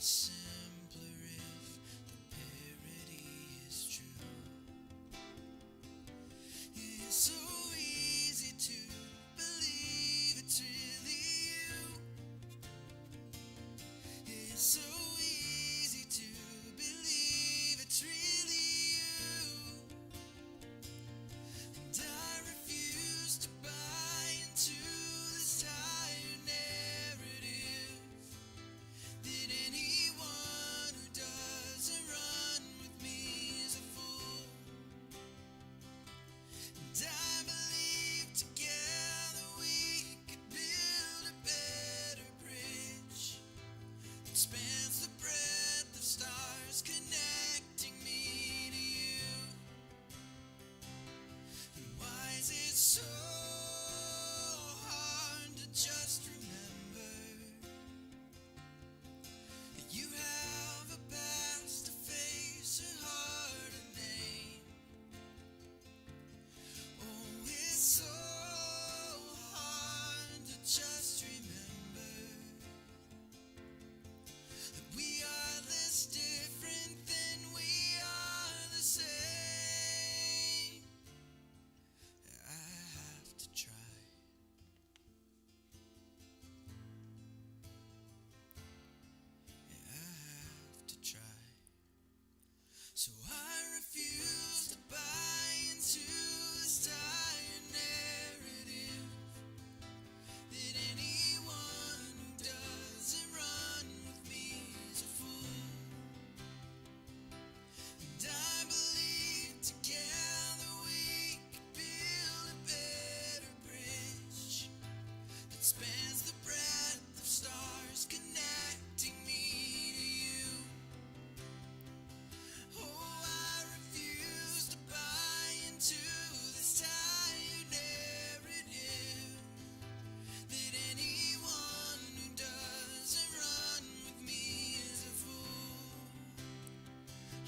simpler if the parody is true. It's so easy to believe it's really you. It's so easy to believe it's really you. And I refuse to buy into this tired narrative that anyone who doesn't run with me is a fool. And I believe together we could build a better bridge that spans the breadth of stars connecting me to you. And why is it so hard to just remember that you have a past, a face, a heart, a name? Oh, it's so hard to just remember that we are this different than we are the same. I have to try. I have to try. So I refuse to buy into this tired narrative that anyone who doesn't run with me is a fool. And I believe together we could build a better bridge that spans the breadth of stars connecting me to you. Oh, I refuse to buy into this tired narrative that anyone who doesn't run with me is a fool.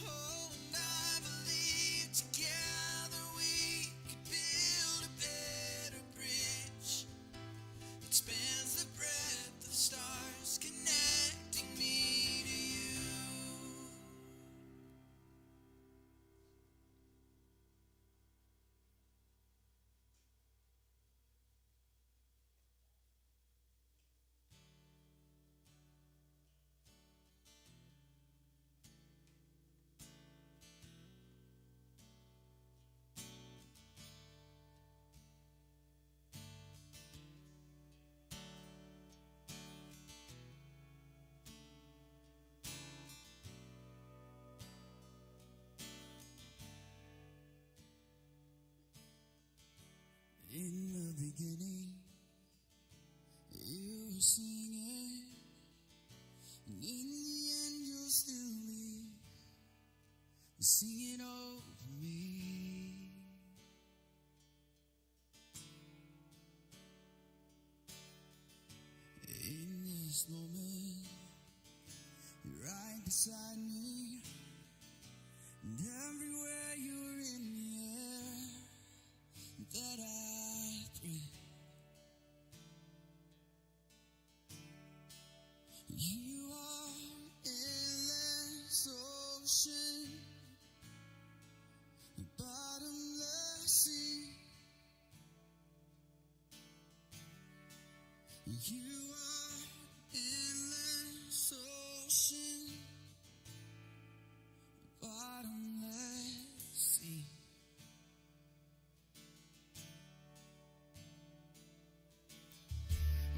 Oh, and I believe together we could build a better bridge that spans the breadth of stars connecting me to you. In the beginning, you were singing, and in the end you'll still be singing over me. In this moment, you're right beside me, and everywhere you're in the air that I breathe. You are endless ocean, a bottomless sea. You are endless ocean, a bottomless sea.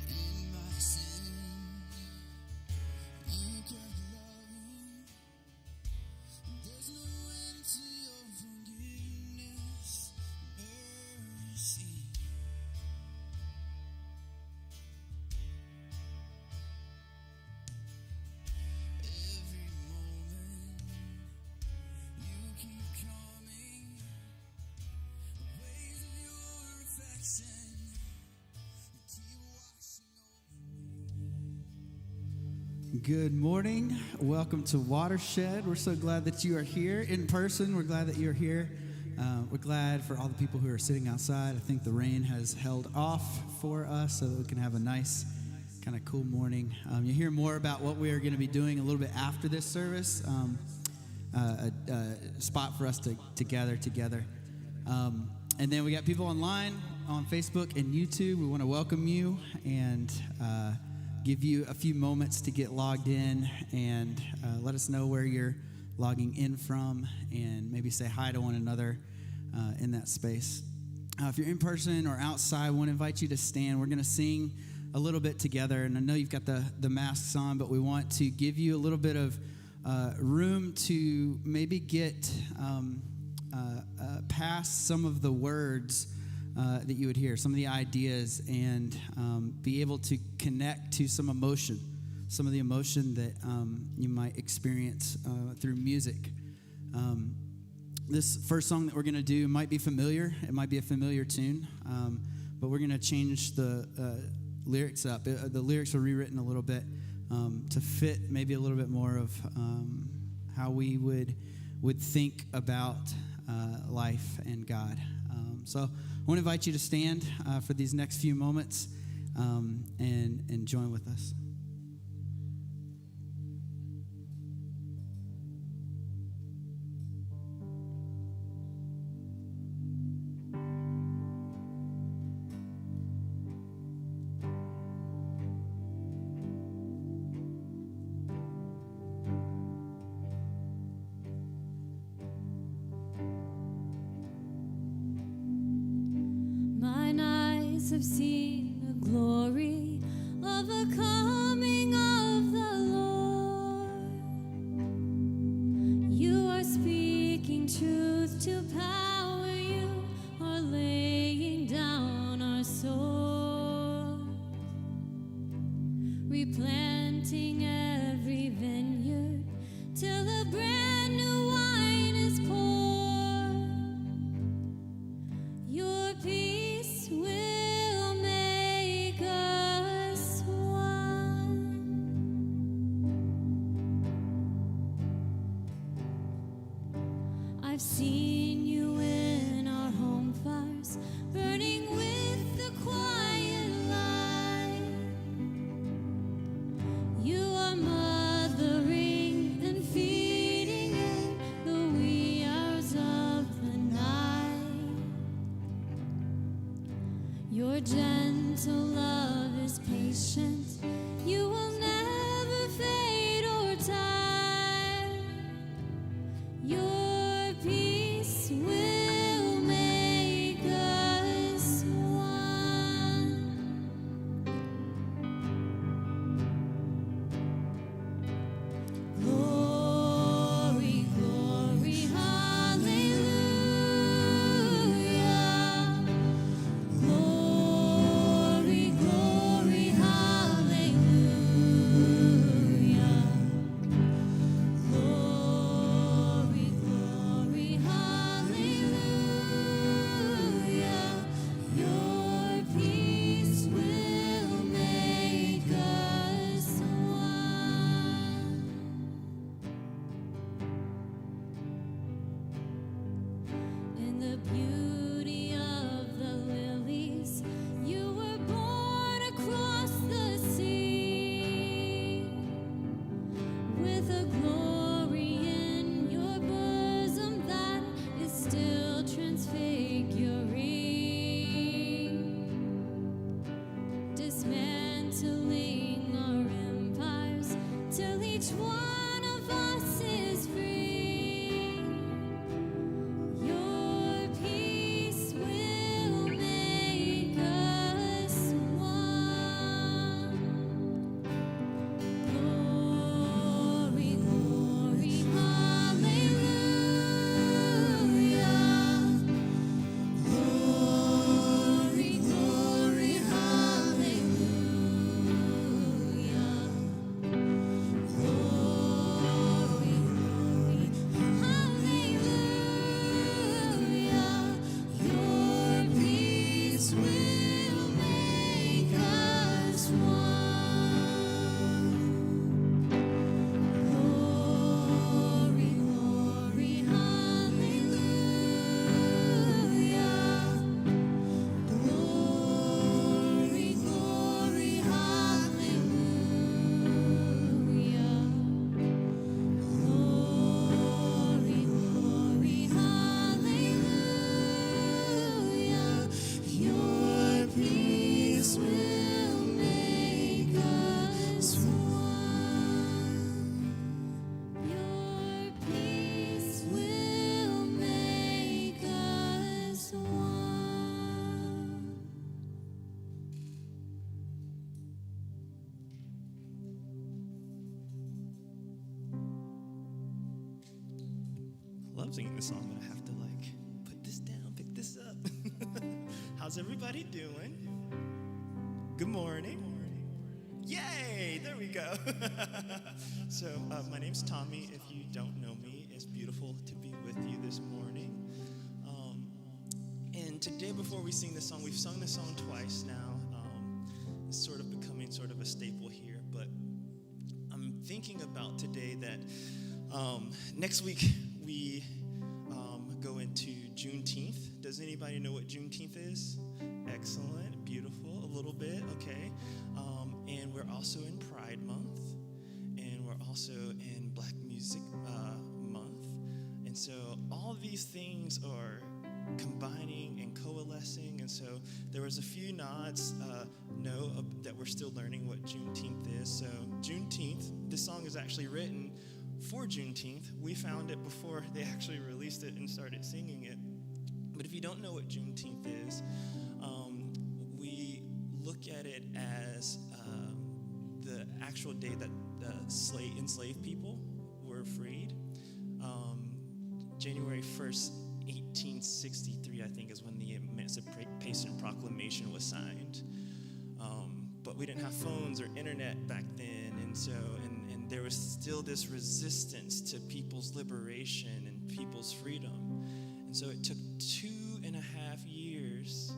In my sin, you kept loving. There's no end to your forgiveness, mercy. Every moment you keep coming, waves of your affection keep washing over me. Good morning. Welcome to Watershed. We're so glad that you are here in person. We're glad that you're here. We're glad for all the people who are sitting outside. I think the rain has held off for us so that we can have a nice kind of cool morning. You'll hear more about what we are going to be doing a little bit after this service, a spot for us to gather together. And then we got people online on Facebook and YouTube. We want to welcome you and give you a few moments to get logged in and let us know where you're logging in from and maybe say hi to one another in that space. If you're in person or outside, I want to invite you to stand. We're going to sing a little bit together, and I know you've got the masks on, but we want to give you a little bit of room to maybe get past some of the words that you would hear, some of the ideas, and be able to connect to some of the emotion that you might experience through music. This first song that we're going to do might be familiar. It might be a familiar tune, but we're going to change the lyrics up. The lyrics are rewritten a little bit to fit maybe a little bit more of how we would think about life and God. So I want to invite you to stand for these next few moments and join with us. Have seen the glory of the coming of the Lord. You are speaking truth to power. You are laying down our sword, replanting every vineyard till a brand new wine is poured. Your peace will I've seen you in our home fires, burning with the quiet light. You are mothering and feeding in the wee hours of the night. Your gentle love is patient. You will never fade or tire. Your peace will make us one. Glory, glory, hallelujah. Glory, glory, hallelujah. Glory, glory, hallelujah. Your peace will make us one. In the beauty of the lilies, you were born across the sea, with a glory in your bosom that is still transfiguring, dismantling our empires till each one of us is free. Your peace will make us one. Glory, glory, hallelujah. Glory, glory, hallelujah. Glory, love singing this song, but I have to put this down, pick this up. How's everybody doing? Good morning. Yay, there we go. So my name's Tommy. If you don't know me, it's beautiful to be with you this morning. And today, before we sing this song, we've sung this song twice now. It's sort of becoming sort of a staple here, but I'm thinking about today that next week we go into Juneteenth. Does anybody know what Juneteenth is? Excellent, beautiful, a little bit, okay. And we're also in Pride Month, and we're also in Black Music Month. And so all these things are combining and coalescing, and so there was a few nods that we're still learning what Juneteenth is. So Juneteenth, this song is actually written for Juneteenth. We found it before they actually released it and started singing it. But if you don't know what Juneteenth is, we look at it as the actual day that enslaved people were freed. January 1st, 1863, I think, is when the Emancipation Proclamation was signed. But we didn't have phones or internet back then, and so and there was still this resistance to people's liberation and people's freedom. And so it took 2.5 years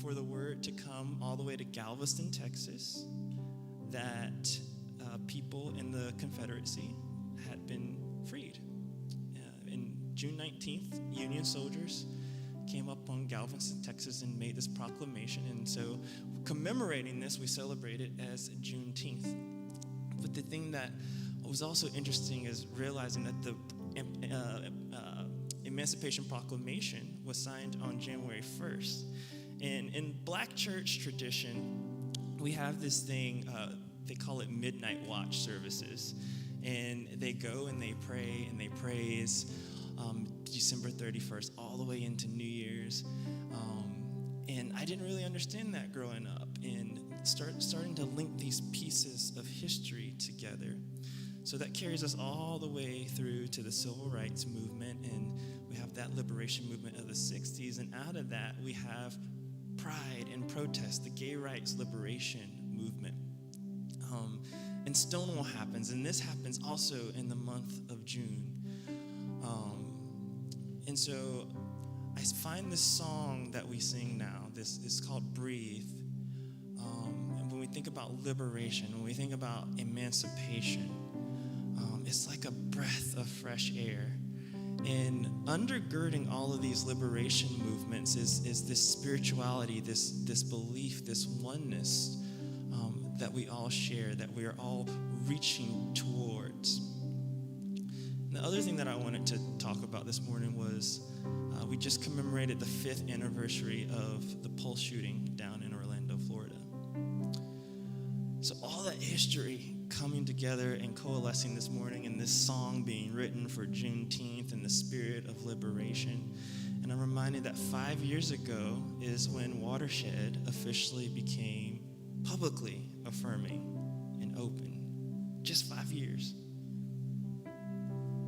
for the word to come all the way to Galveston, Texas, that people in the Confederacy had been freed. In June 19th, Union soldiers came up on Galveston, Texas, and made this proclamation. And so commemorating this, we celebrate it as Juneteenth. But the thing that was also interesting is realizing that the Emancipation Proclamation was signed on January 1st. And in Black church tradition, we have this thing, they call it midnight watch services. And they go and they pray and they praise December 31st all the way into New Year's. And I didn't really understand that growing up, and starting to link these pieces of history together. So that carries us all the way through to the civil rights movement, and we have that liberation movement of the 60s, and out of that we have pride and protest, the gay rights liberation movement. And Stonewall happens, and this happens also in the month of June. And so I find this song that we sing now, this is called Breathe. And when we think about liberation, when we think about emancipation, it's like a breath of fresh air. And undergirding all of these liberation movements is this spirituality, this belief, this oneness that we all share, that we are all reaching towards. And the other thing that I wanted to talk about this morning was we just commemorated the 5th anniversary of the Pulse shooting down in Orlando, Florida. So all that history coming together and coalescing this morning, and this song being written for Juneteenth and the spirit of liberation. And I'm reminded that 5 years ago is when Watershed officially became publicly affirming and open. Just 5 years.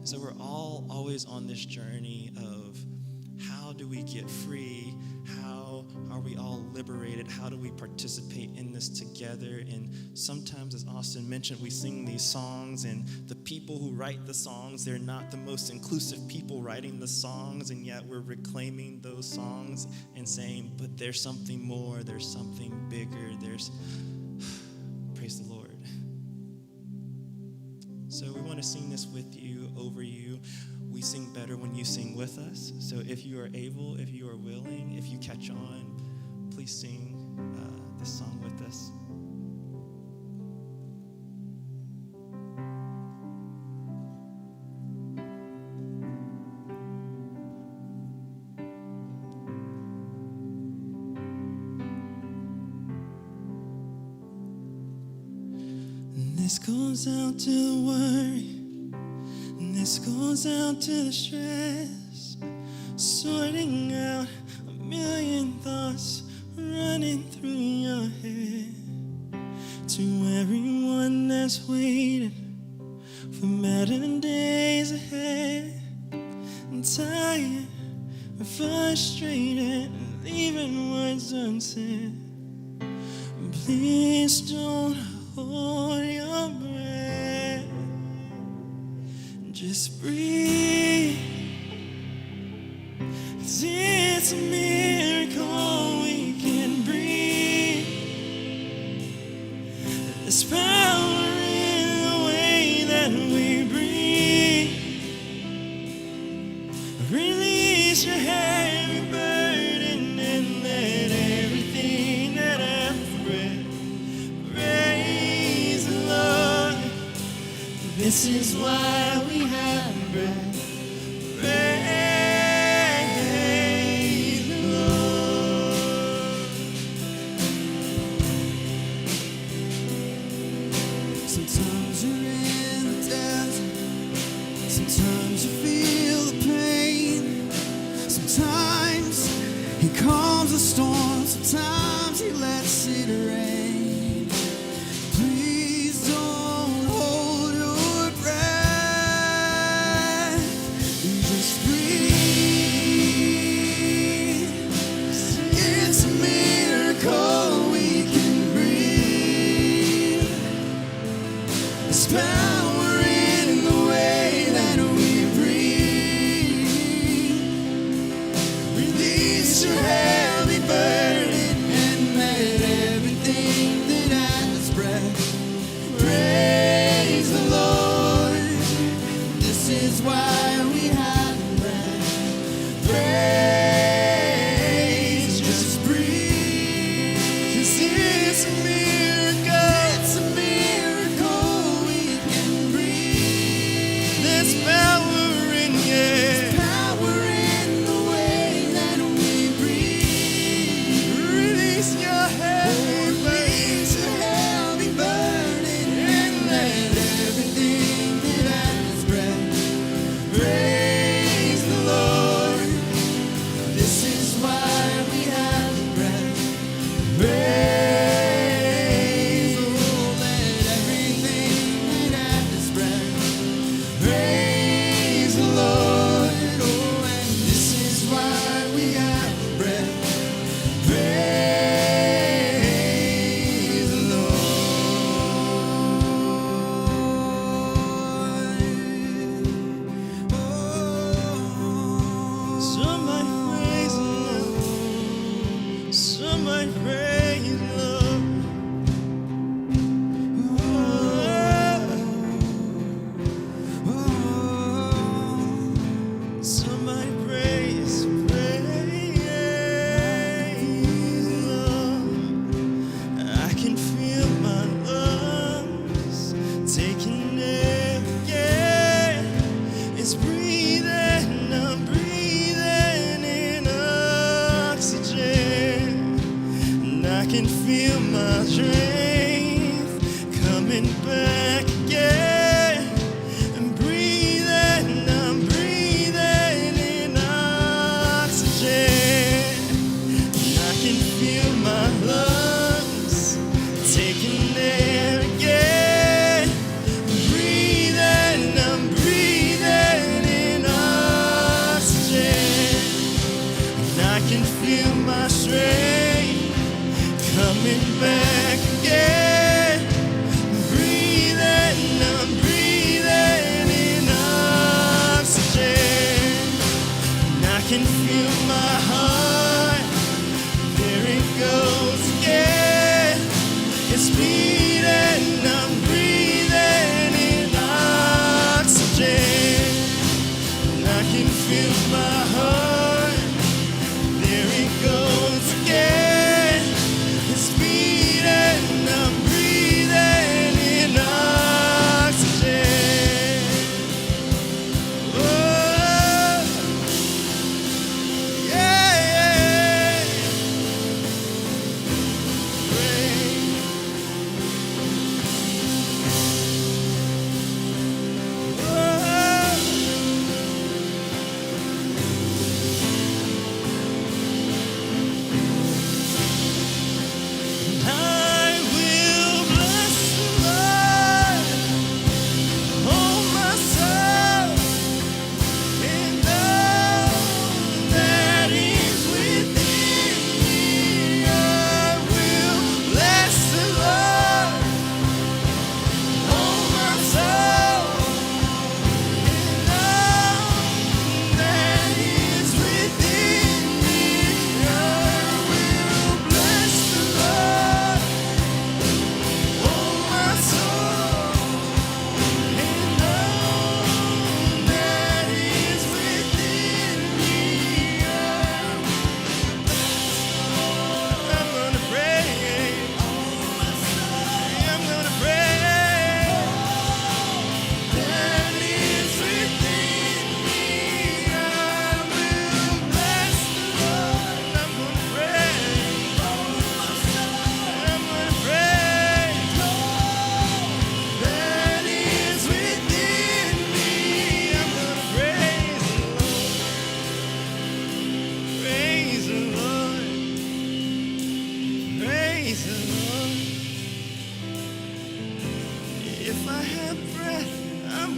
So we're all always on this journey of how do we get free? How are we all liberated? How do we participate in this together? And sometimes, as Austin mentioned, we sing these songs, and the people who write the songs, they're not the most inclusive people writing the songs, and yet we're reclaiming those songs and saying, but there's something more, there's something bigger, praise the Lord. So we want to sing this with you, over you. We sing better when you sing with us. So if you are able, if you are willing, if you catch on, please sing this song with us. This goes out to the worry, and this goes out to the stress, sorting out a million thoughts running through your head. To everyone that's waiting for better days ahead. I'm tired, I'm frustrated, leaving words unsaid. Please don't hold your breath. Just breathe. 'Cause it's a miracle we can breathe. There's power in the way that we breathe. Release your heavy burden and let everything that has breath praise the Lord. This is why we have breath. Praise the Lord. Sometimes you're in the desert, sometimes you feel the pain, sometimes he calms the storm, sometimes he lets it rain. Please don't hold your breath, just breathe. It's a miracle we can breathe. There's power in the way that we breathe. Release your heavy burden and let everything that has breath praise the Lord. This is why we have breath. Praise, just breathe. 'Cause it's a miracle. It's a miracle we can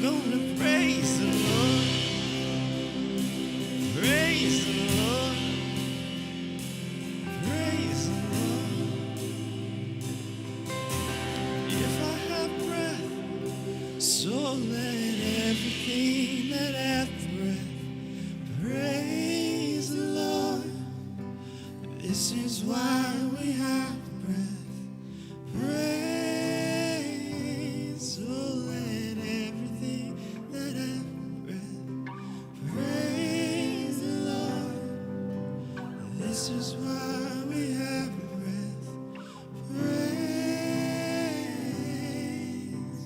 gonna praise the Lord. Praise the Lord. Praise the Lord. If I have breath, so let everything that hath breath praise the Lord. This is why we have breath. Praise, so let everything that hath breath praise the Lord. This is why we have breath. Praise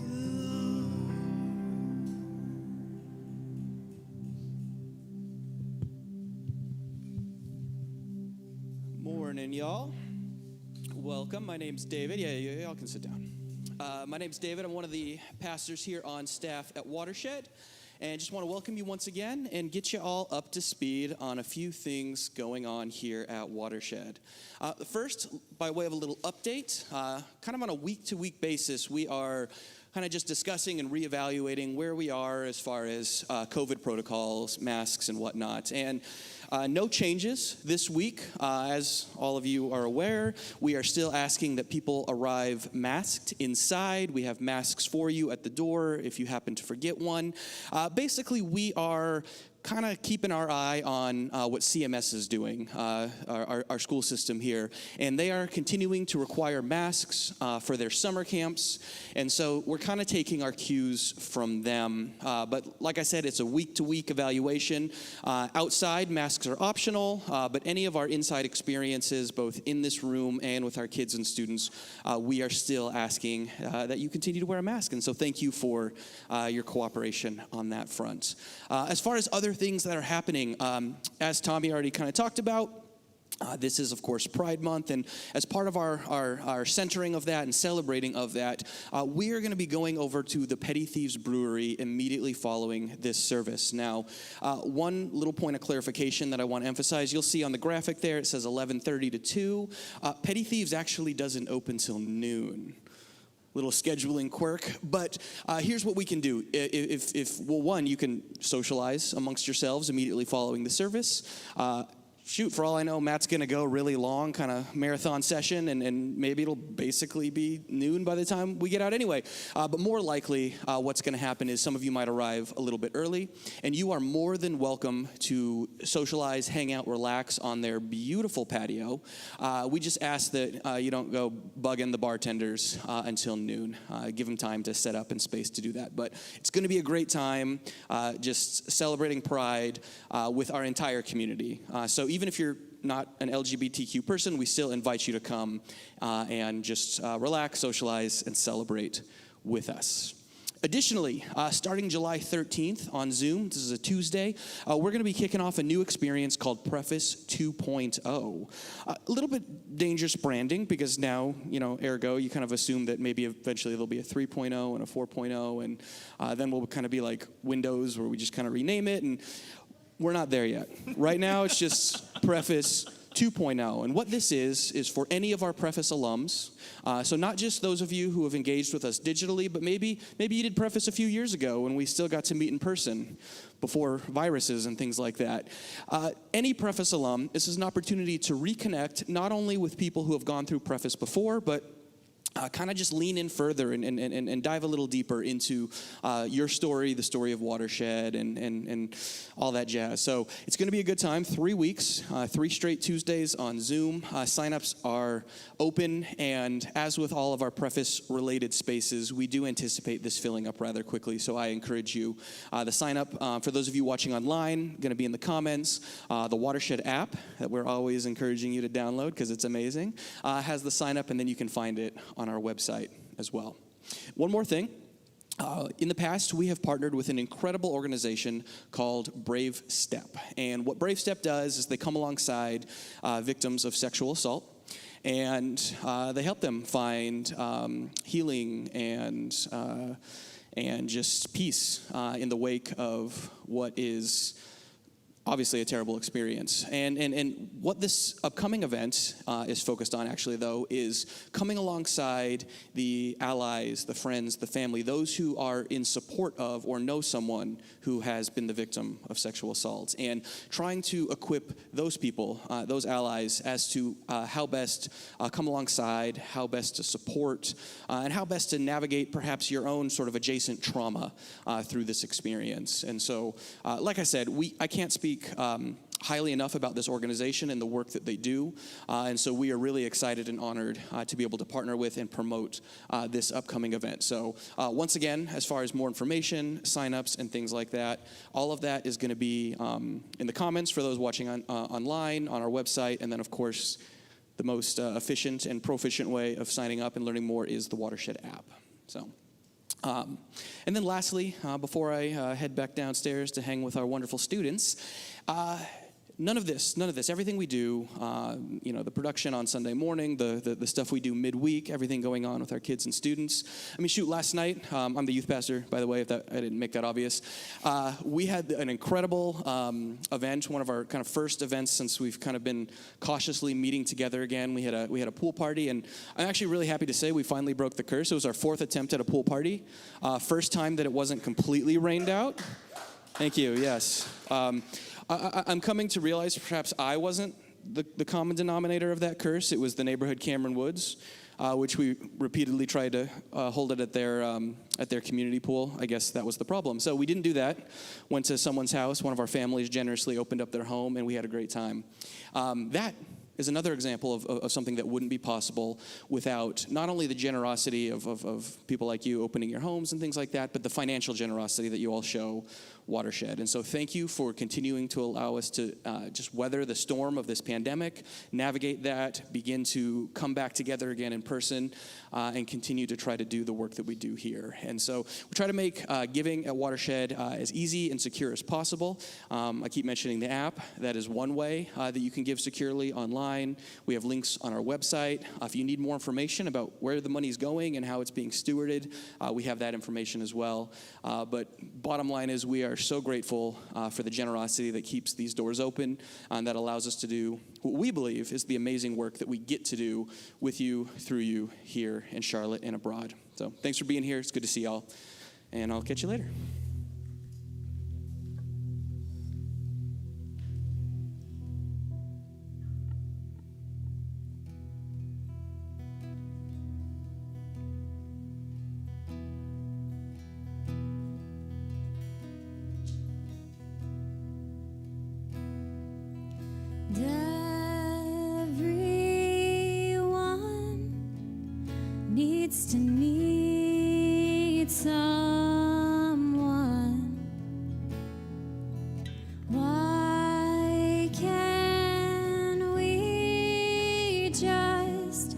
the Lord. Morning, y'all. Welcome. My name's David. Yeah, y'all can sit down. My name's David. I'm one of the pastors here on staff at Watershed. And just want to welcome you once again and get you all up to speed on a few things going on here at Watershed. First, by way of a little update, kind of on a week-to-week basis, we are kind of just discussing and reevaluating where we are as far as COVID protocols, masks, and whatnot. And no changes this week. As all of you are aware, we are still asking that people arrive masked inside. We have masks for you at the door if you happen to forget one. Basically, we are kind of keeping our eye on what CMS is doing, our school system here. And they are continuing to require masks for their summer camps. And so we're kind of taking our cues from them. But like I said, it's a week-to-week evaluation. Outside, masks are optional, but any of our inside experiences, both in this room and with our kids and students, we are still asking that you continue to wear a mask. And so thank you for your cooperation on that front. As far as other things that are happening, as Tommy already kind of talked about, this is, of course, Pride Month, and as part of our centering of that and celebrating of that, we are going to be going over to the Petty Thieves Brewery immediately following this service. Now, one little point of clarification that I want to emphasize, you'll see on the graphic there, it says 11:30 to 2. Petty Thieves actually doesn't open till noon. Little scheduling quirk, but here's what we can do. Well, one, you can socialize amongst yourselves immediately following the service. Shoot, for all I know, Matt's going to go really long, kind of marathon session, and maybe it'll basically be noon by the time we get out anyway. But more likely, what's going to happen is some of you might arrive a little bit early, and you are more than welcome to socialize, hang out, relax on their beautiful patio. We just ask that you don't go bugging the bartenders until noon. Give them time to set up and space to do that. But it's going to be a great time just celebrating Pride with our entire community. So even if you're not an LGBTQ person, we still invite you to come and just relax, socialize, and celebrate with us. Additionally, starting July 13th on Zoom, this is a Tuesday, we're going to be kicking off a new experience called Preface 2.0. A little bit dangerous branding because now, ergo, you kind of assume that maybe eventually there'll be a 3.0 and a 4.0, and then we'll kind of be like Windows where we just kind of rename it, and we're not there yet. Right now, it's just Preface 2.0. And what this is for any of our Preface alums. So not just those of you who have engaged with us digitally, but maybe you did Preface a few years ago when we still got to meet in person before viruses and things like that. Any Preface alum, this is an opportunity to reconnect not only with people who have gone through Preface before, but kind of just lean in further and dive a little deeper into your story, the story of Watershed, and all that jazz. So it's going to be a good time. 3 weeks, 3 straight Tuesdays on Zoom. Signups are open, and as with all of our Preface-related spaces, we do anticipate this filling up rather quickly. So I encourage you. The sign up, for those of you watching online, going to be in the comments. The Watershed app that we're always encouraging you to download because it's amazing, has the sign up, and then you can find it on our website as well. One more thing. In the past, we have partnered with an incredible organization called Brave Step. And what Brave Step does is they come alongside victims of sexual assault, and they help them find healing and just peace in the wake of what is obviously a terrible experience. And what this upcoming event is focused on, actually, though, is coming alongside the allies, the friends, the family, those who are in support of or know someone who has been the victim of sexual assault, and trying to equip those people, those allies, as to how best come alongside, how best to support, and how best to navigate perhaps your own sort of adjacent trauma through this experience. And so, like I said, I can't speak highly enough about this organization and the work that they do. And so we are really excited and honored to be able to partner with and promote this upcoming event. So once again, as far as more information, signups, and things like that, all of that is going to be in the comments for those watching online, on our website, and then, of course, the most efficient and proficient way of signing up and learning more is the Watershed app. So. And then lastly, before I head back downstairs to hang with our wonderful students, none of this, everything we do, the production on Sunday morning, the stuff we do midweek, everything going on with our kids and students. I mean, shoot, last night, I'm the youth pastor, by the way, if I didn't make that obvious. We had an incredible event, one of our kind of first events since we've kind of been cautiously meeting together again. We had a pool party, and I'm actually really happy to say we finally broke the curse. It was our 4th attempt at a pool party. First time that it wasn't completely rained out. Thank you, yes. I'm coming to realize perhaps I wasn't the common denominator of that curse. It was the neighborhood Cameron Woods, which we repeatedly tried to hold it at their community pool. I guess that was the problem. So we didn't do that. Went to someone's house. One of our families generously opened up their home, and we had a great time. That is another example of something that wouldn't be possible without not only the generosity of people like you opening your homes and things like that, but the financial generosity that you all show Watershed. And so thank you for continuing to allow us to just weather the storm of this pandemic, navigate that, begin to come back together again in person, and continue to try to do the work that we do here. And so we try to make giving at Watershed as easy and secure as possible. I keep mentioning the app. That is one way that you can give securely online. We have links on our website. If you need more information about where the money's going and how it's being stewarded, we have that information as well. But bottom line is we are so grateful for the generosity that keeps these doors open and that allows us to do what we believe is the amazing work that we get to do with you, through you, here in Charlotte and abroad. So thanks for being here. It's good to see y'all, and I'll catch you later. Everyone needs to need someone. Why can't we just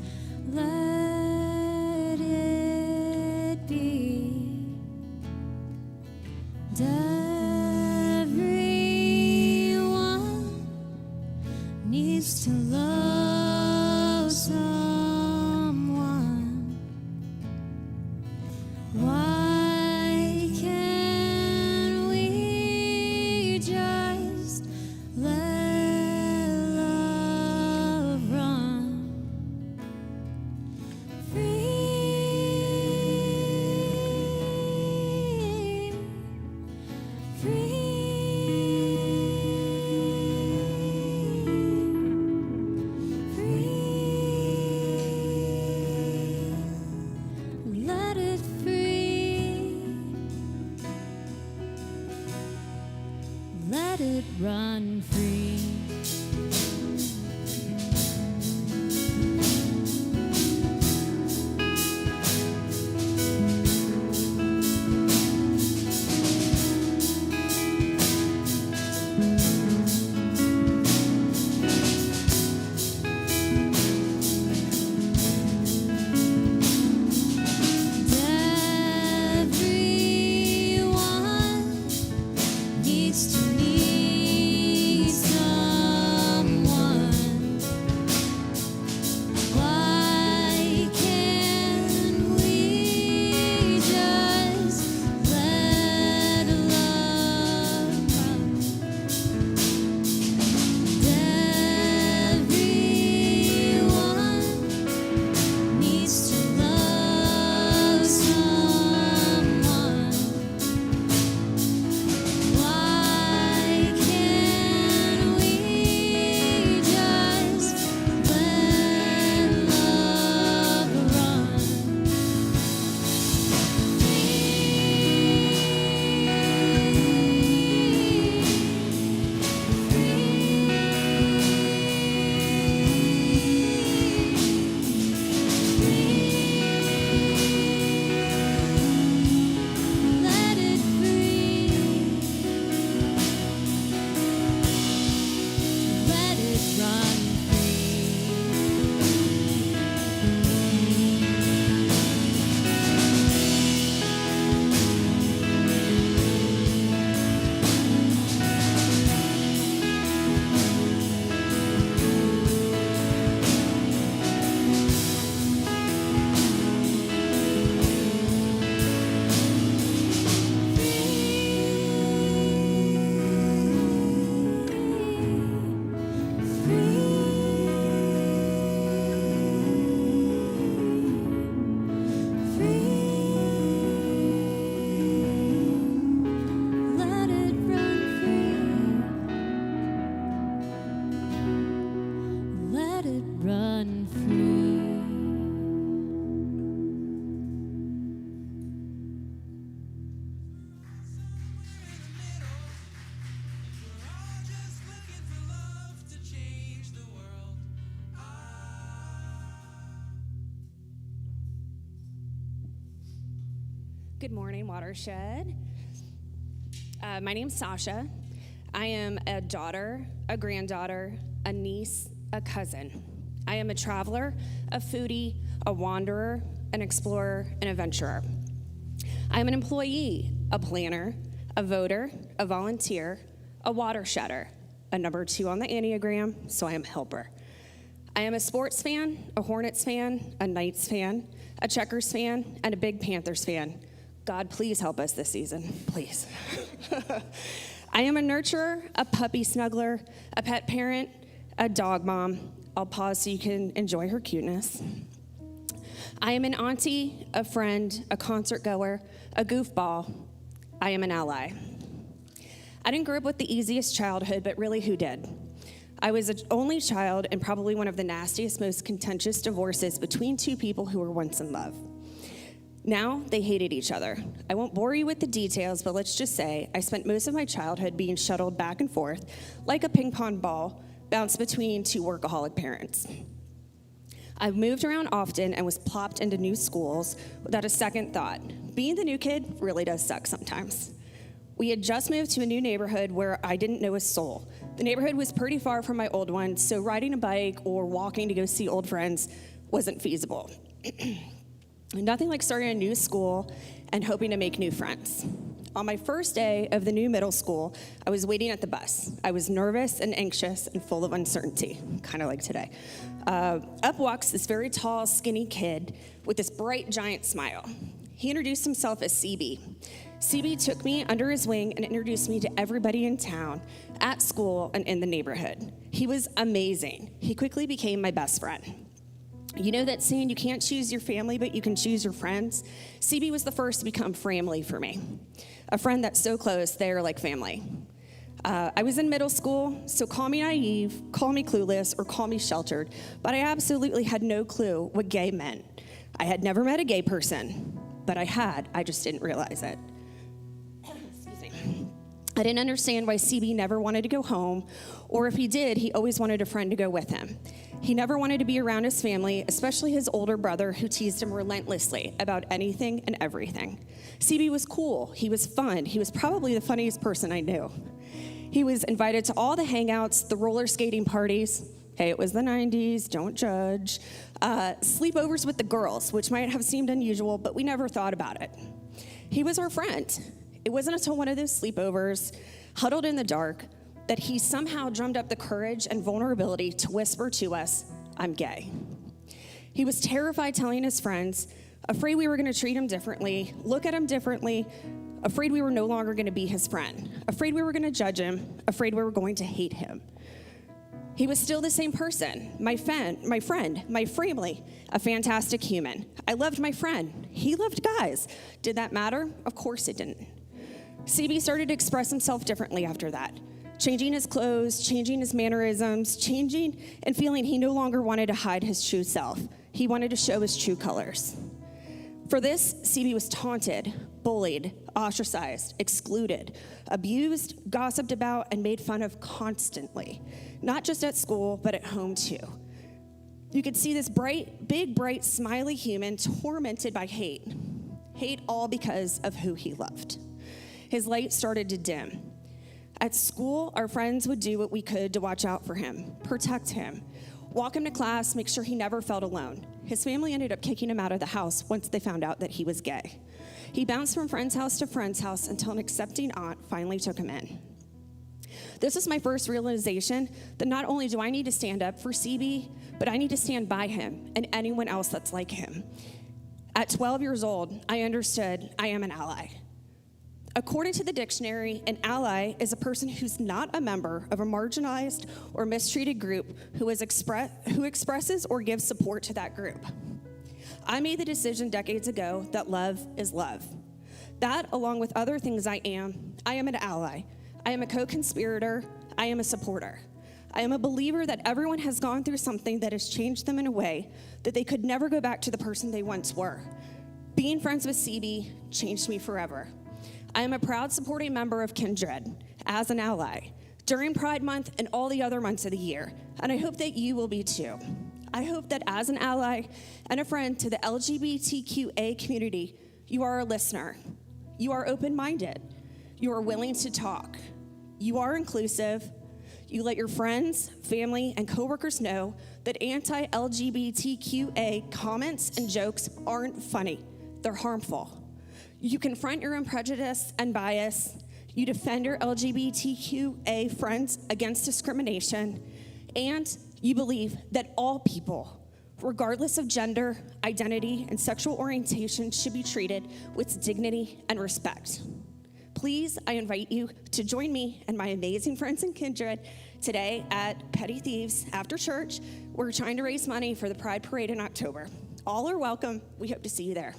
let it be? Everyone needs to love someone. Why can't we just let love run free, free? Let it free. Let it run free. Everyone needs to need someone. Good morning, Watershed. My name's Sasha. I am a daughter, a granddaughter, a niece, a cousin. I am a traveler, a foodie, a wanderer, an explorer, and a venturer. I am an employee, a planner, a voter, a volunteer, a watershedder, a number 2 on the Enneagram, so I am a helper. I am a sports fan, a Hornets fan, a Knights fan, a Checkers fan, and a big Panthers fan. God, please help us this season, please. I am a nurturer, a puppy snuggler, a pet parent, a dog mom. I'll pause so you can enjoy her cuteness. I am an auntie, a friend, a concert goer, a goofball. I am an ally. I didn't grow up with the easiest childhood, but really, who did? I was an only child in probably one of the nastiest, most contentious divorces between 2 people who were once in love. Now, they hated each other. I won't bore you with the details, but let's just say I spent most of my childhood being shuttled back and forth like a ping pong ball bounced between 2 workaholic parents. I've moved around often and was plopped into new schools without a second thought. Being the new kid really does suck sometimes. We had just moved to a new neighborhood where I didn't know a soul. The neighborhood was pretty far from my old one, so riding a bike or walking to go see old friends wasn't feasible. Nothing like starting a new school and hoping to make new friends. On my first day of the new middle school, I was waiting at the bus. I was nervous and anxious and full of uncertainty, kind of like today. Up walks this very tall, skinny kid with this bright, giant smile. He introduced himself as CB. CB took me under his wing and introduced me to everybody in town, at school, and in the neighborhood. He was amazing. He quickly became my best friend. You know that saying, you can't choose your family, but you can choose your friends? CB was the first to become family for me. A friend that's so close, they are like family. I was in middle school, so call me naive, call me clueless, or call me sheltered, but I absolutely had no clue what gay meant. I had never met a gay person, but I just didn't realize it. Excuse me. I didn't understand why CB never wanted to go home, or if he did, he always wanted a friend to go with him. He never wanted to be around his family, especially his older brother, who teased him relentlessly about anything and everything. CB was cool. He was fun. He was probably the funniest person I knew. He was invited to all the hangouts, the roller skating parties. Hey, it was the 90s, don't judge. Sleepovers with the girls, which might have seemed unusual, but we never thought about it. He was our friend. It wasn't until one of those sleepovers, huddled in the dark, that he somehow drummed up the courage and vulnerability to whisper to us, "I'm gay." He was terrified telling his friends, afraid we were going to treat him differently, look at him differently, afraid we were no longer going to be his friend, afraid we were going to judge him, afraid we were going to hate him. He was still the same person, my friend, my family, a fantastic human. I loved my friend. He loved guys. Did that matter? Of course it didn't. CB started to express himself differently after that. Changing his clothes, changing his mannerisms, changing and feeling he no longer wanted to hide his true self. He wanted to show his true colors. For this, CB was taunted, bullied, ostracized, excluded, abused, gossiped about, and made fun of constantly. Not just at school, but at home too. You could see this big, bright, smiley human tormented by hate. Hate all because of who he loved. His light started to dim. At school, our friends would do what we could to watch out for him, protect him, walk him to class, make sure he never felt alone. His family ended up kicking him out of the house once they found out that he was gay. He bounced from friend's house to friend's house until an accepting aunt finally took him in. This was my first realization that not only do I need to stand up for CB, but I need to stand by him and anyone else that's like him. At 12 years old, I understood I am an ally. According to the dictionary, an ally is a person who's not a member of a marginalized or mistreated group who expresses or gives support to that group. I made the decision decades ago that love is love. That, along with other things I am an ally. I am a co-conspirator. I am a supporter. I am a believer that everyone has gone through something that has changed them in a way that they could never go back to the person they once were. Being friends with CB changed me forever. I am a proud supporting member of Kindred as an ally during Pride Month and all the other months of the year, and I hope that you will be too. I hope that as an ally and a friend to the LGBTQA community, You are a listener. You are open-minded. You are willing to talk. You are inclusive. You let your friends, family, and coworkers know that anti-LGBTQA comments and jokes aren't funny. They're harmful. You confront your own prejudice and bias. You defend your LGBTQA friends against discrimination. And you believe that all people, regardless of gender, identity, and sexual orientation, should be treated with dignity and respect. Please, I invite you to join me and my amazing friends and kindred today at Petty Thieves after church. We're trying to raise money for the Pride Parade in October. All are welcome. We hope to see you there.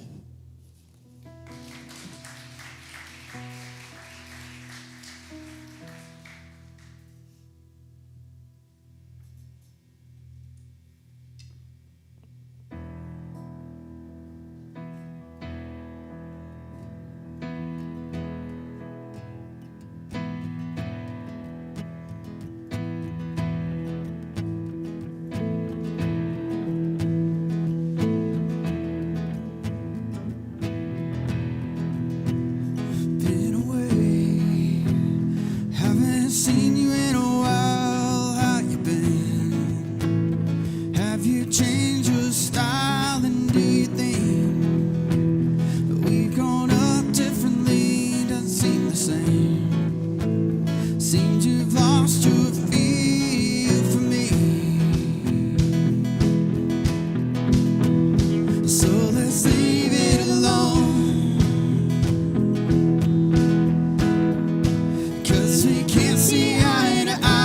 See eye to eye.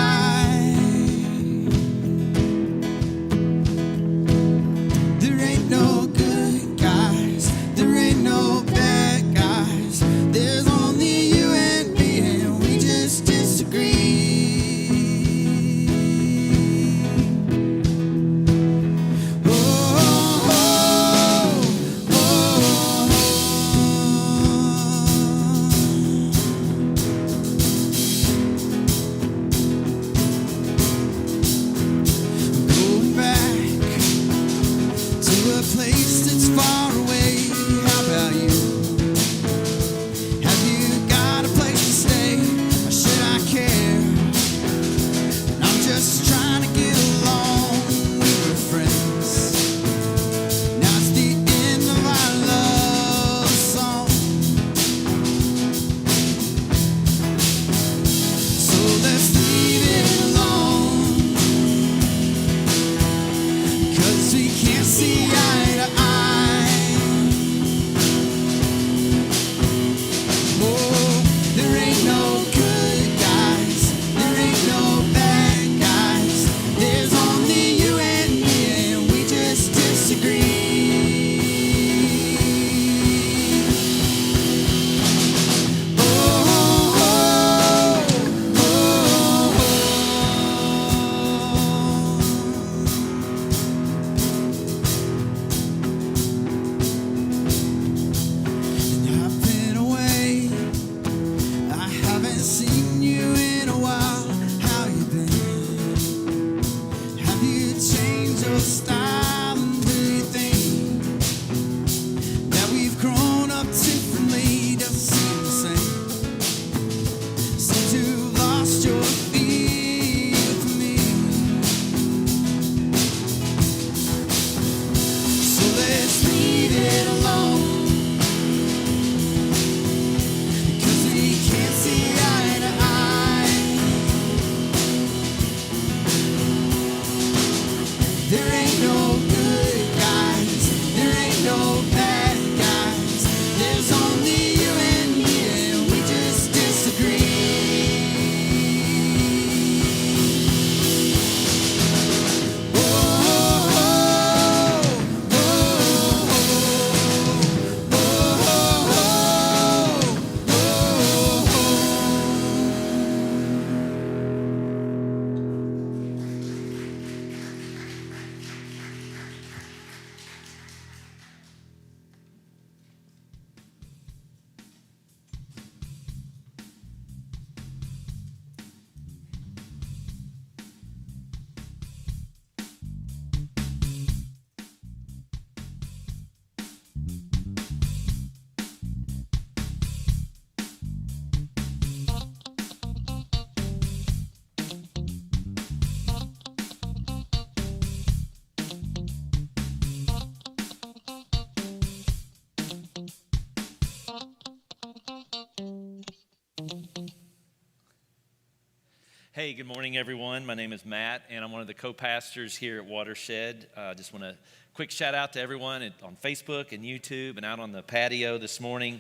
Hey, good morning, everyone. My name is Matt, and I'm one of the co-pastors here at Watershed. Just want to quick shout out to everyone on Facebook and YouTube and out on the patio this morning.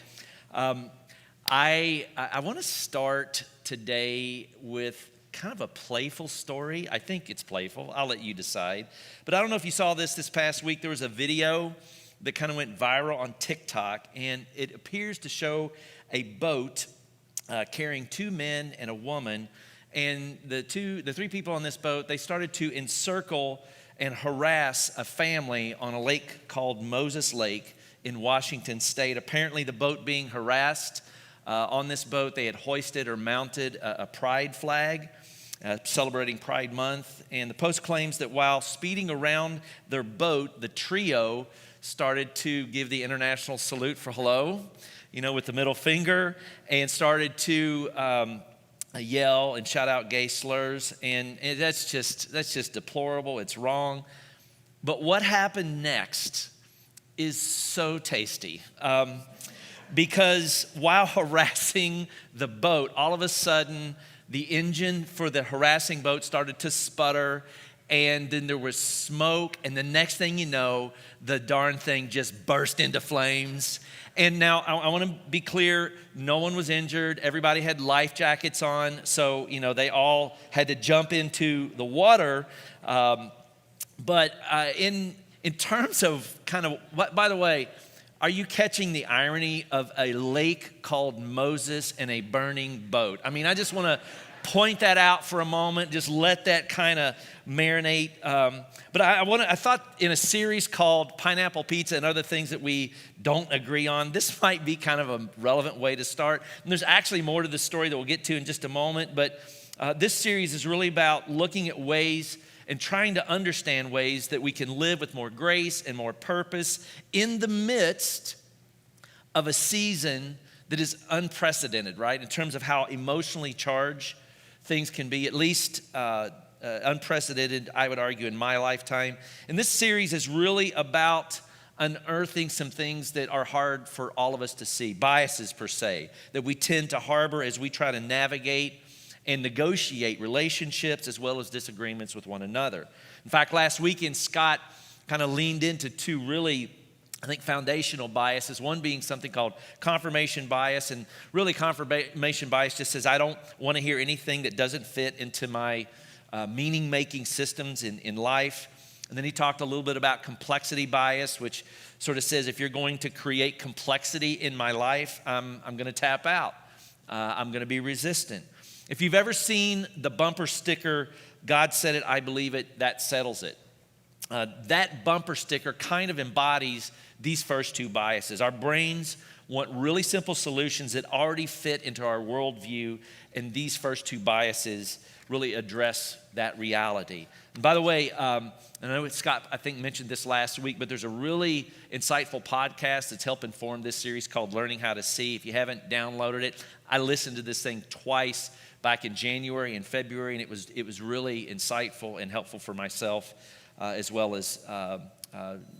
I want to start today with kind of a playful story. I think it's playful. I'll let you decide. But I don't know if you saw this past week. There was a video that kind of went viral on TikTok, and it appears to show a boat carrying two men and a woman. And the three people on this boat, they started to encircle and harass a family on a lake called Moses Lake in Washington State. Apparently, the boat being harassed, on this boat, they had hoisted or mounted a pride flag, celebrating Pride Month. And the Post claims that while speeding around their boat, the trio started to give the international salute for hello, with the middle finger, and started to yell and shout out gay slurs, and that's just deplorable. It's wrong. But what happened next is so tasty, because while harassing the boat, all of a sudden the engine for the harassing boat started to sputter, and then there was smoke, and the next thing you know, the darn thing just burst into flames. And now I want to be clear, no one was injured. Everybody had life jackets on, so they all had to jump into the water. But in terms of kind of what, by the way, are you catching the irony of a lake called Moses and a burning boat? I mean, I just want to point that out for a moment. Just let that kind of marinate. But I thought in a series called Pineapple Pizza and Other Things That We Don't Agree On, this might be kind of a relevant way to start. And there's actually more to the story that we'll get to in just a moment. But this series is really about looking at ways and trying to understand ways that we can live with more grace and more purpose in the midst of a season that is unprecedented, right? In terms of how emotionally charged things can be, at least unprecedented, I would argue, in my lifetime. And this series is really about unearthing some things that are hard for all of us to see, biases per se, that we tend to harbor as we try to navigate and negotiate relationships as well as disagreements with one another. In fact, last weekend, Scott kind of leaned into two really, I think, foundational biases, one being something called confirmation bias. And really, confirmation bias just says, I don't want to hear anything that doesn't fit into my meaning-making systems in life. And then he talked a little bit about complexity bias, which sort of says, if you're going to create complexity in my life, I'm going to tap out. I'm going to be resistant. If you've ever seen the bumper sticker, God said it, I believe it, that settles it. That bumper sticker kind of embodies these first two biases. Our brains want really simple solutions that already fit into our worldview, and these first two biases really address that reality. And by the way, I know Scott, I think, mentioned this last week, but there's a really insightful podcast that's helped inform this series called Learning How to See. If you haven't downloaded it, I listened to this thing twice back in January and February, and it was really insightful and helpful for myself, as well as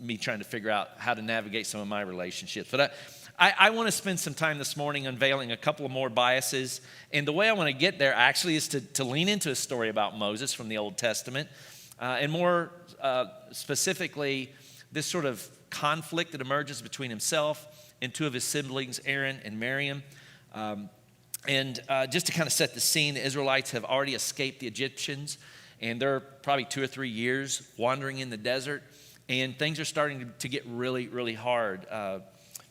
me trying to figure out how to navigate some of my relationships. But I want to spend some time this morning unveiling a couple of more biases. And the way I want to get there actually is to lean into a story about Moses from the Old Testament. And more specifically, this sort of conflict that emerges between himself and two of his siblings, Aaron and Miriam. And just to kind of set the scene, the Israelites have already escaped the Egyptians, and they're probably 2 or 3 years wandering in the desert, and things are starting to get really, really hard.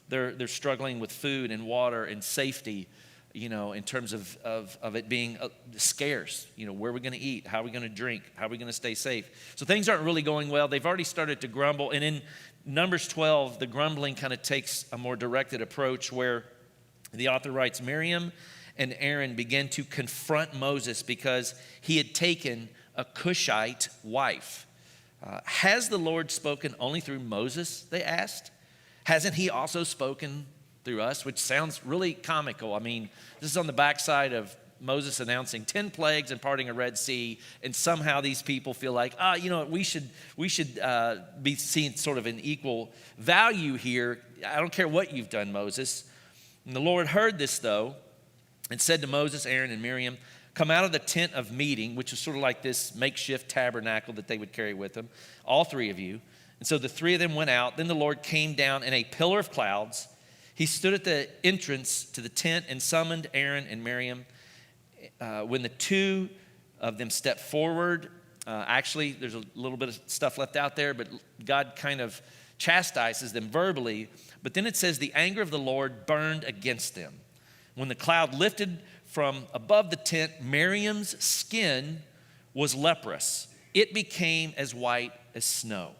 They're struggling with food and water and safety, in terms of it being scarce. Where are we going to eat? How are we going to drink? How are we going to stay safe? So things aren't really going well. They've already started to grumble, and in Numbers 12, the grumbling kind of takes a more directed approach where the author writes, Miriam and Aaron began to confront Moses because he had taken a Cushite wife. Has the Lord spoken only through Moses, they asked? Hasn't he also spoken through us? Which sounds really comical. I mean, this is on the backside of Moses announcing 10 plagues and parting a Red Sea, and somehow these people feel like, we should be seen sort of an equal value here. I don't care what you've done, Moses. And the Lord heard this, though, and said to Moses, Aaron, and Miriam, come out of the tent of meeting, which is sort of like this makeshift tabernacle that they would carry with them, all three of you. And so the three of them went out. Then the Lord came down in a pillar of clouds. He stood at the entrance to the tent and summoned Aaron and Miriam. When the two of them stepped forward, actually, there's a little bit of stuff left out there, but God kind of chastises them verbally. But then it says the anger of the Lord burned against them. When the cloud lifted from above the tent, Miriam's skin was leprous. It became as white as snow.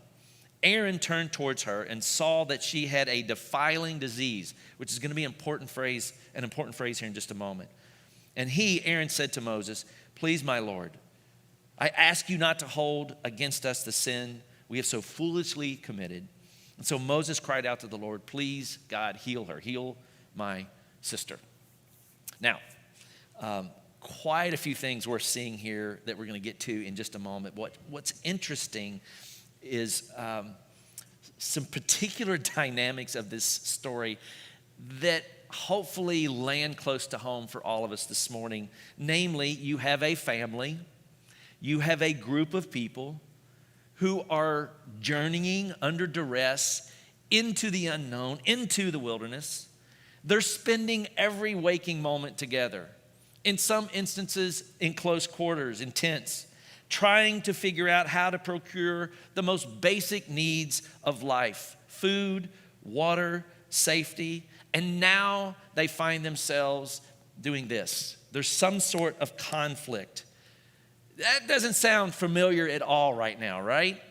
Aaron turned towards her and saw that she had a defiling disease, which is going to be an important phrase here in just a moment. And Aaron said to Moses, "Please, my Lord, I ask you not to hold against us the sin we have so foolishly committed." And so Moses cried out to the Lord, "Please, God, heal her. Heal my sister." Now, quite a few things we're seeing here that we're going to get to in just a moment. What's interesting is some particular dynamics of this story that hopefully land close to home for all of us this morning. Namely, you have a family, you have a group of people who are journeying under duress into the unknown, into the wilderness. They're spending every waking moment together. In some instances, in close quarters, in tents, trying to figure out how to procure the most basic needs of life: food, water, safety. And now they find themselves doing this. There's some sort of conflict. That doesn't sound familiar at all right now, right?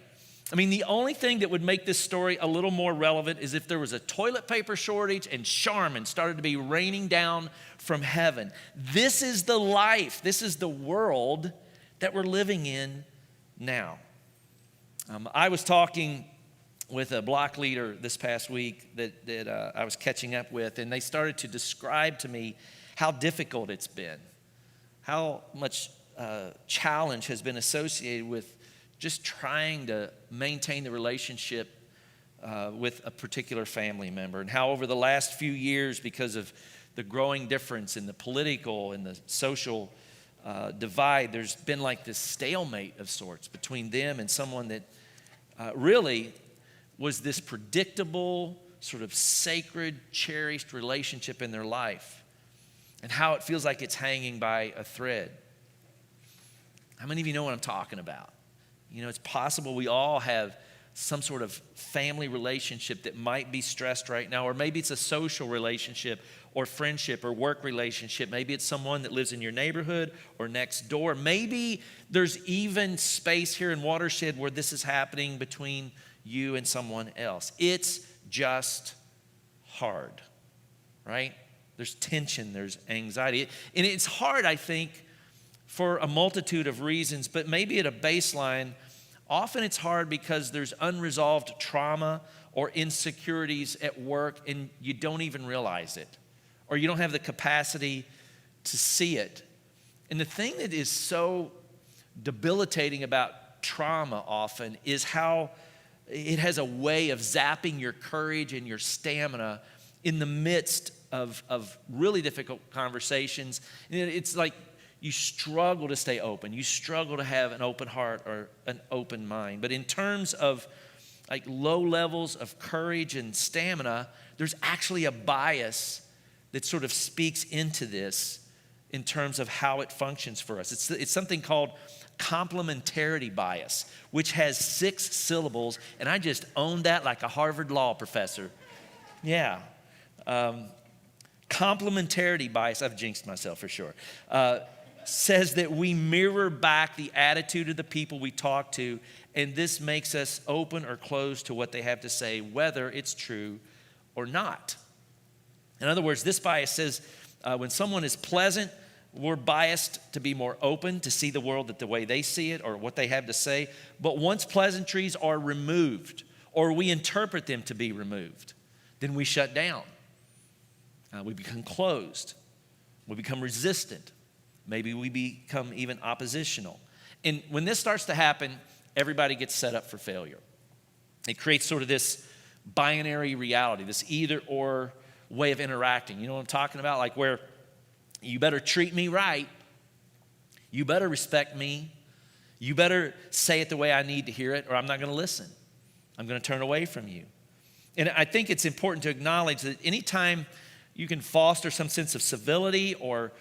I mean, the only thing that would make this story a little more relevant is if there was a toilet paper shortage and Charmin started to be raining down from heaven. This is the life, this is the world that we're living in now. I was talking with a block leader this past week that I was catching up with, and they started to describe to me how difficult it's been, how much challenge has been associated with just trying to maintain the relationship with a particular family member, and how over the last few years, because of the growing difference in the political and the social divide, there's been like this stalemate of sorts between them and someone that really was this predictable, sort of sacred, cherished relationship in their life, and how it feels like it's hanging by a thread. How many of you know what I'm talking about? You know, it's possible we all have some sort of family relationship that might be stressed right now, or maybe it's a social relationship or friendship or work relationship. Maybe it's someone that lives in your neighborhood or next door. Maybe there's even space here in Watershed where this is happening between you and someone else. It's just hard, right? There's tension, there's anxiety. And it's hard, I think, for a multitude of reasons, but maybe at a baseline, often it's hard because there's unresolved trauma or insecurities at work and you don't even realize it, or you don't have the capacity to see it. And the thing that is so debilitating about trauma often is how it has a way of zapping your courage and your stamina in the midst of really difficult conversations. And it's like you struggle to stay open. You struggle to have an open heart or an open mind. But in terms of like low levels of courage and stamina, there's actually a bias that sort of speaks into this in terms of how it functions for us. It's something called complementarity bias, which has 6 syllables, and I just owned that like a Harvard law professor. Yeah. Complementarity bias, I've jinxed myself for sure, says that we mirror back the attitude of the people we talk to, and this makes us open or closed to what they have to say, whether it's true or not. In other words, this bias says when someone is pleasant, we're biased to be more open, to see the world the way they see it or what they have to say. But once pleasantries are removed, or we interpret them to be removed, then we shut down. We become closed. We become resistant. Maybe we become even oppositional. And when this starts to happen, everybody gets set up for failure. It creates sort of this binary reality, this either or way of interacting. You know what I'm talking about? Like where you better treat me right You better respect me. You better say it the way I need to hear it, or I'm not going to listen. I'm going to turn away from you. And I think it's important to acknowledge that anytime you can foster some sense of civility or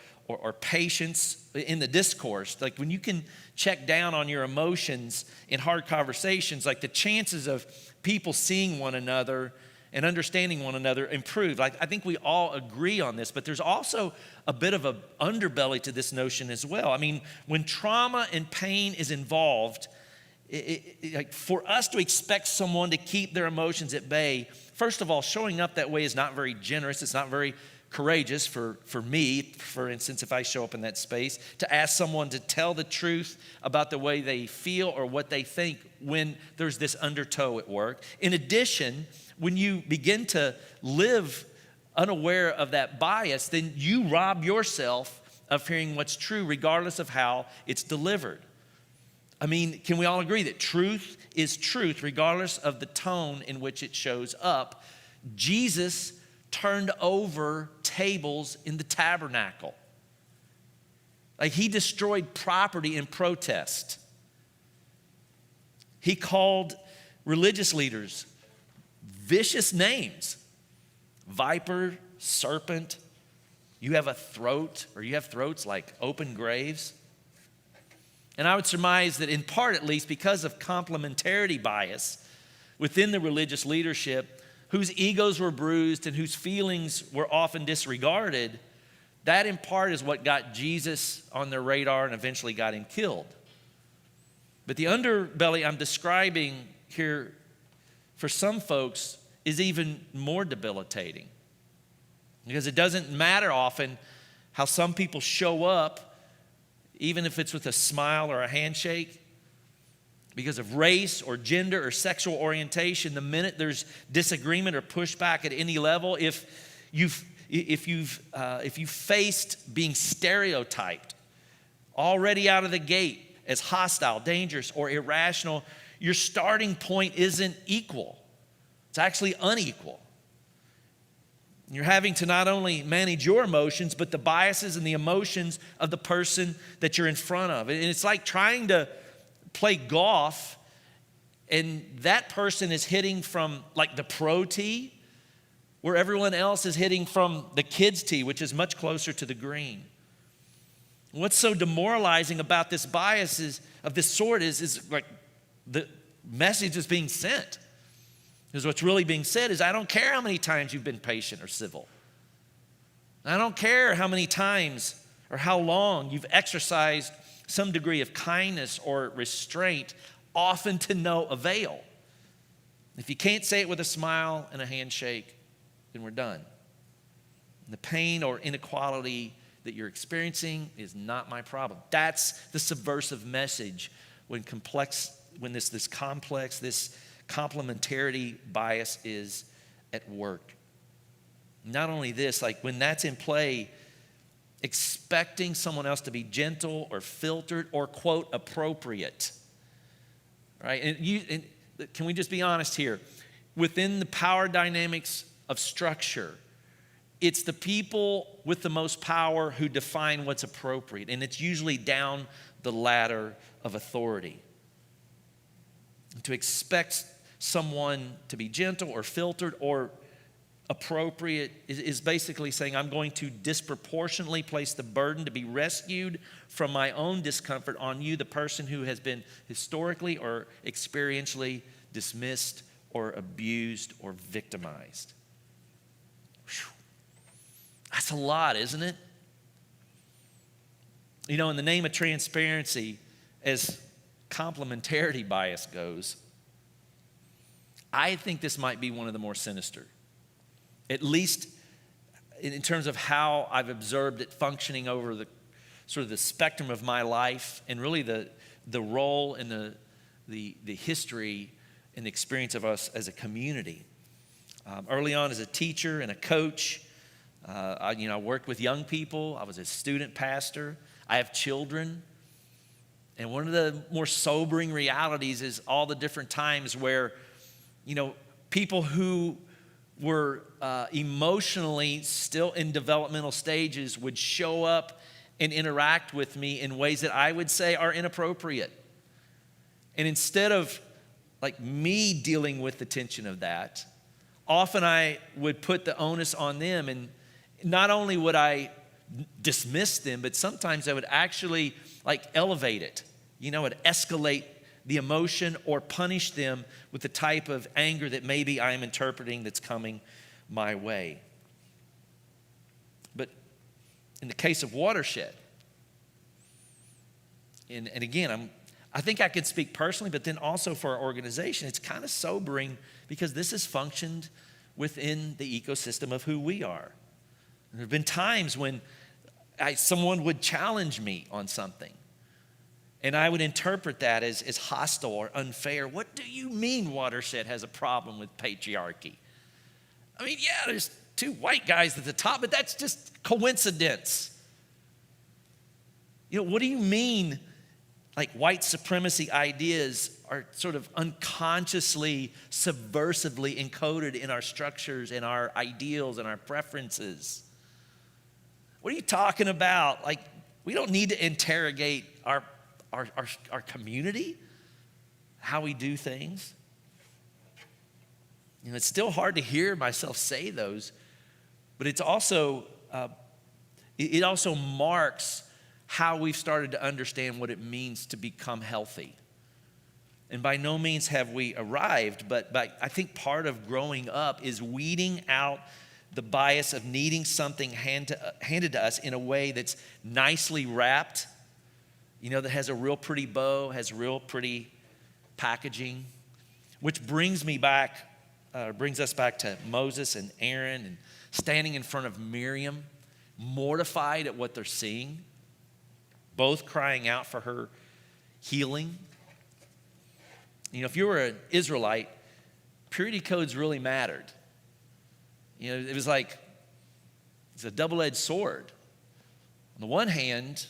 patience in the discourse, like when you can check down on your emotions in hard conversations, like the chances of people seeing one another and understanding one another improve. Like I think we all agree on this, but there's also a bit of an underbelly to this notion as well. I mean, when trauma and pain is involved, like for us to expect someone to keep their emotions at bay, first of all, showing up that way is not very generous. It's not very courageous for me, for instance, if I show up in that space, to ask someone to tell the truth about the way they feel or what they think when there's this undertow at work. In addition, when you begin to live unaware of that bias, then you rob yourself of hearing what's true regardless of how it's delivered. I mean, can we all agree that truth is truth regardless of the tone in which it shows up? Jesus turned over tables in the tabernacle. Like he destroyed property in protest. He called religious leaders vicious names. Viper, serpent. You have a throat, or you have throats like open graves. And I would surmise that in part, at least, because of complementarity bias within the religious leadership, whose egos were bruised and whose feelings were often disregarded, that in part is what got Jesus on their radar and eventually got him killed. But the underbelly I'm describing here for some folks is even more debilitating, because it doesn't matter often how some people show up, even if it's with a smile or a handshake, because of race or gender or sexual orientation. The minute there's disagreement or pushback at any level, if you've faced being stereotyped already out of the gate as hostile, dangerous, or irrational, your starting point isn't equal. It's actually unequal. You're having to not only manage your emotions, but the biases and the emotions of the person that you're in front of. And it's like trying to play golf, and that person is hitting from like the pro tee, where everyone else is hitting from the kids' tee, which is much closer to the green. What's so demoralizing about this bias of this sort is like the message is being sent. Because what's really being said is, I don't care how many times you've been patient or civil. I don't care how many times or how long you've exercised some degree of kindness or restraint, often to no avail. If you can't say it with a smile and a handshake, then we're done. And the pain or inequality that you're experiencing is not my problem. That's the subversive message when this complex, this complementarity bias is at work. Not only this, like when that's in play, expecting someone else to be gentle or filtered or, quote, appropriate, right? And can we just be honest here? Within the power dynamics of structure, it's the people with the most power who define what's appropriate, and it's usually down the ladder of authority. To expect someone to be gentle or filtered or appropriate is basically saying, I'm going to disproportionately place the burden to be rescued from my own discomfort on you, the person who has been historically or experientially dismissed or abused or victimized. Whew. That's a lot, isn't it? You know, in the name of transparency, as complementarity bias goes, I think this might be one of the more sinister, at least in terms of how I've observed it functioning over the sort of the spectrum of my life, and really the role and the history and the experience of us as a community. Early on as a teacher and a coach, I worked with young people. I was a student pastor. I have children. And one of the more sobering realities is all the different times where, people who were emotionally still in developmental stages would show up and interact with me in ways that I would say are inappropriate. And instead of like me dealing with the tension of that, often I would put the onus on them, and not only would I dismiss them, but sometimes I would actually like elevate it. Would escalate the emotion or punish them with the type of anger that maybe I'm interpreting that's coming my way. But in the case of Watershed, and again, I think I could speak personally, but then also for our organization, it's kind of sobering because this has functioned within the ecosystem of who we are. There have been times when someone would challenge me on something, and I would interpret that as hostile or unfair. What do you mean Watershed has a problem with patriarchy? I mean, yeah, there's two white guys at the top, but that's just coincidence. What do you mean like white supremacy ideas are sort of unconsciously, subversively encoded in our structures and our ideals and our preferences? What are you talking about? Like, we don't need to interrogate our community, how we do things. It's still hard to hear myself say those, but it also marks how we've started to understand what it means to become healthy. And by no means have we arrived, but I think part of growing up is weeding out the bias of needing something handed to us in a way that's nicely wrapped, that has a real pretty bow, has real pretty packaging, which brings us back to Moses and Aaron and standing in front of Miriam, mortified at what they're seeing, both crying out for her healing. If you were an Israelite, purity codes really mattered. It was like, it's a double-edged sword. On the one hand,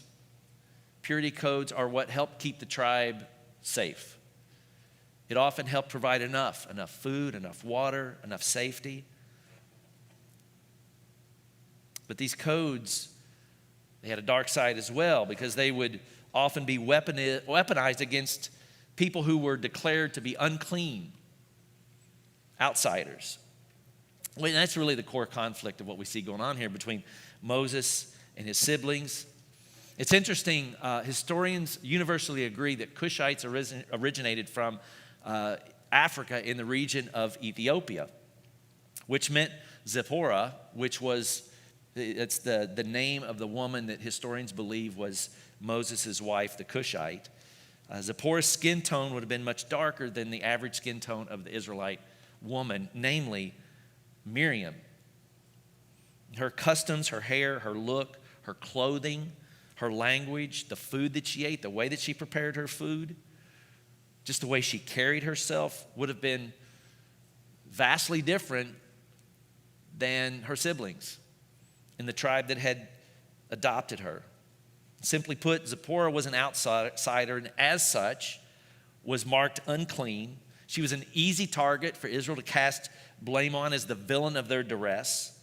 purity codes are what help keep the tribe safe. It often helped provide enough food, enough water, enough safety. But these codes, they had a dark side as well, because they would often be weaponized against people who were declared to be unclean, outsiders. Well, that's really the core conflict of what we see going on here between Moses and his siblings. It's interesting, historians universally agree that Cushites originated from Africa in the region of Ethiopia, which meant Zipporah, it's the name of the woman that historians believe was Moses' wife, the Cushite. Zipporah's skin tone would have been much darker than the average skin tone of the Israelite woman, namely Miriam. Her customs, her hair, her look, her clothing, her language, the food that she ate, the way that she prepared her food, just the way she carried herself would have been vastly different than her siblings in the tribe that had adopted her. Simply put, Zipporah was an outsider, and as such was marked unclean. She was an easy target for Israel to cast blame on as the villain of their duress.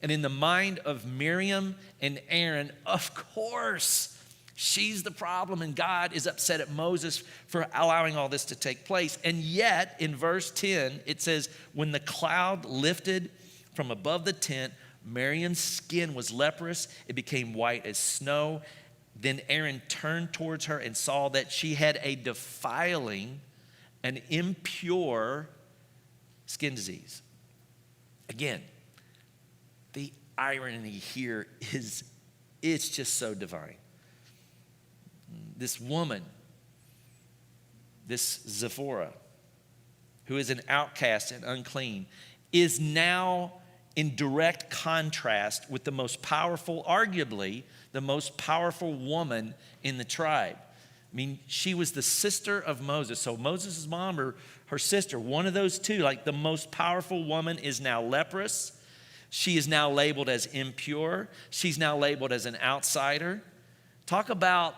And in the mind of Miriam and Aaron, of course, she's the problem, and God is upset at Moses for allowing all this to take place. And yet, in verse 10, it says, when the cloud lifted from above the tent, Miriam's skin was leprous. It became white as snow. Then Aaron turned towards her and saw that she had a defiling, an impure skin disease. Again, the irony here is, it's just so divine. This woman, this Zipporah, who is an outcast and unclean, is now in direct contrast with the most powerful, arguably the most powerful woman in the tribe. I mean, she was the sister of Moses. So Moses' mom or her sister, one of those two, like the most powerful woman, is now leprous. She is now labeled as impure. She's now labeled as an outsider. Talk about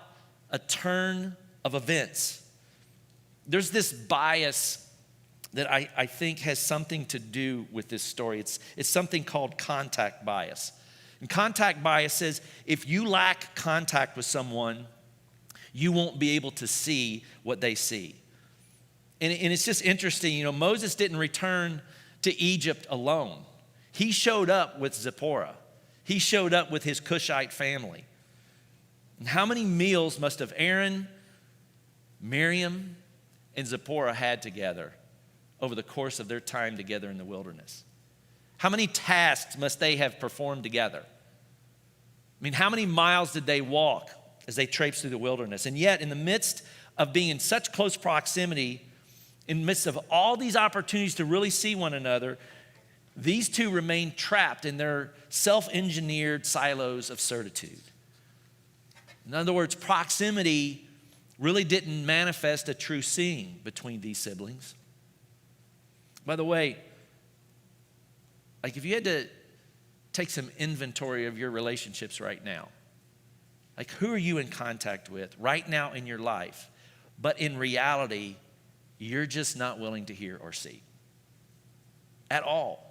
a turn of events. There's this bias that I think has something to do with this story. It's something called contact bias. And contact bias says if you lack contact with someone, you won't be able to see what they see. And it's just interesting, you know, Moses didn't return to Egypt alone. He showed up with Zipporah. He showed up with his Cushite family. And how many meals must have Aaron, Miriam, and Zipporah had together over the course of their time together in the wilderness? How many tasks must they have performed together? I mean, how many miles did they walk as they traipsed through the wilderness? And yet, in the midst of being in such close proximity, in the midst of all these opportunities to really see one another, these two remained trapped in their self-engineered silos of certitude. In other words, proximity really didn't manifest a true seeing between these siblings. By the way, like if you had to take some inventory of your relationships right now, like who are you in contact with right now in your life, but in reality, you're just not willing to hear or see at all.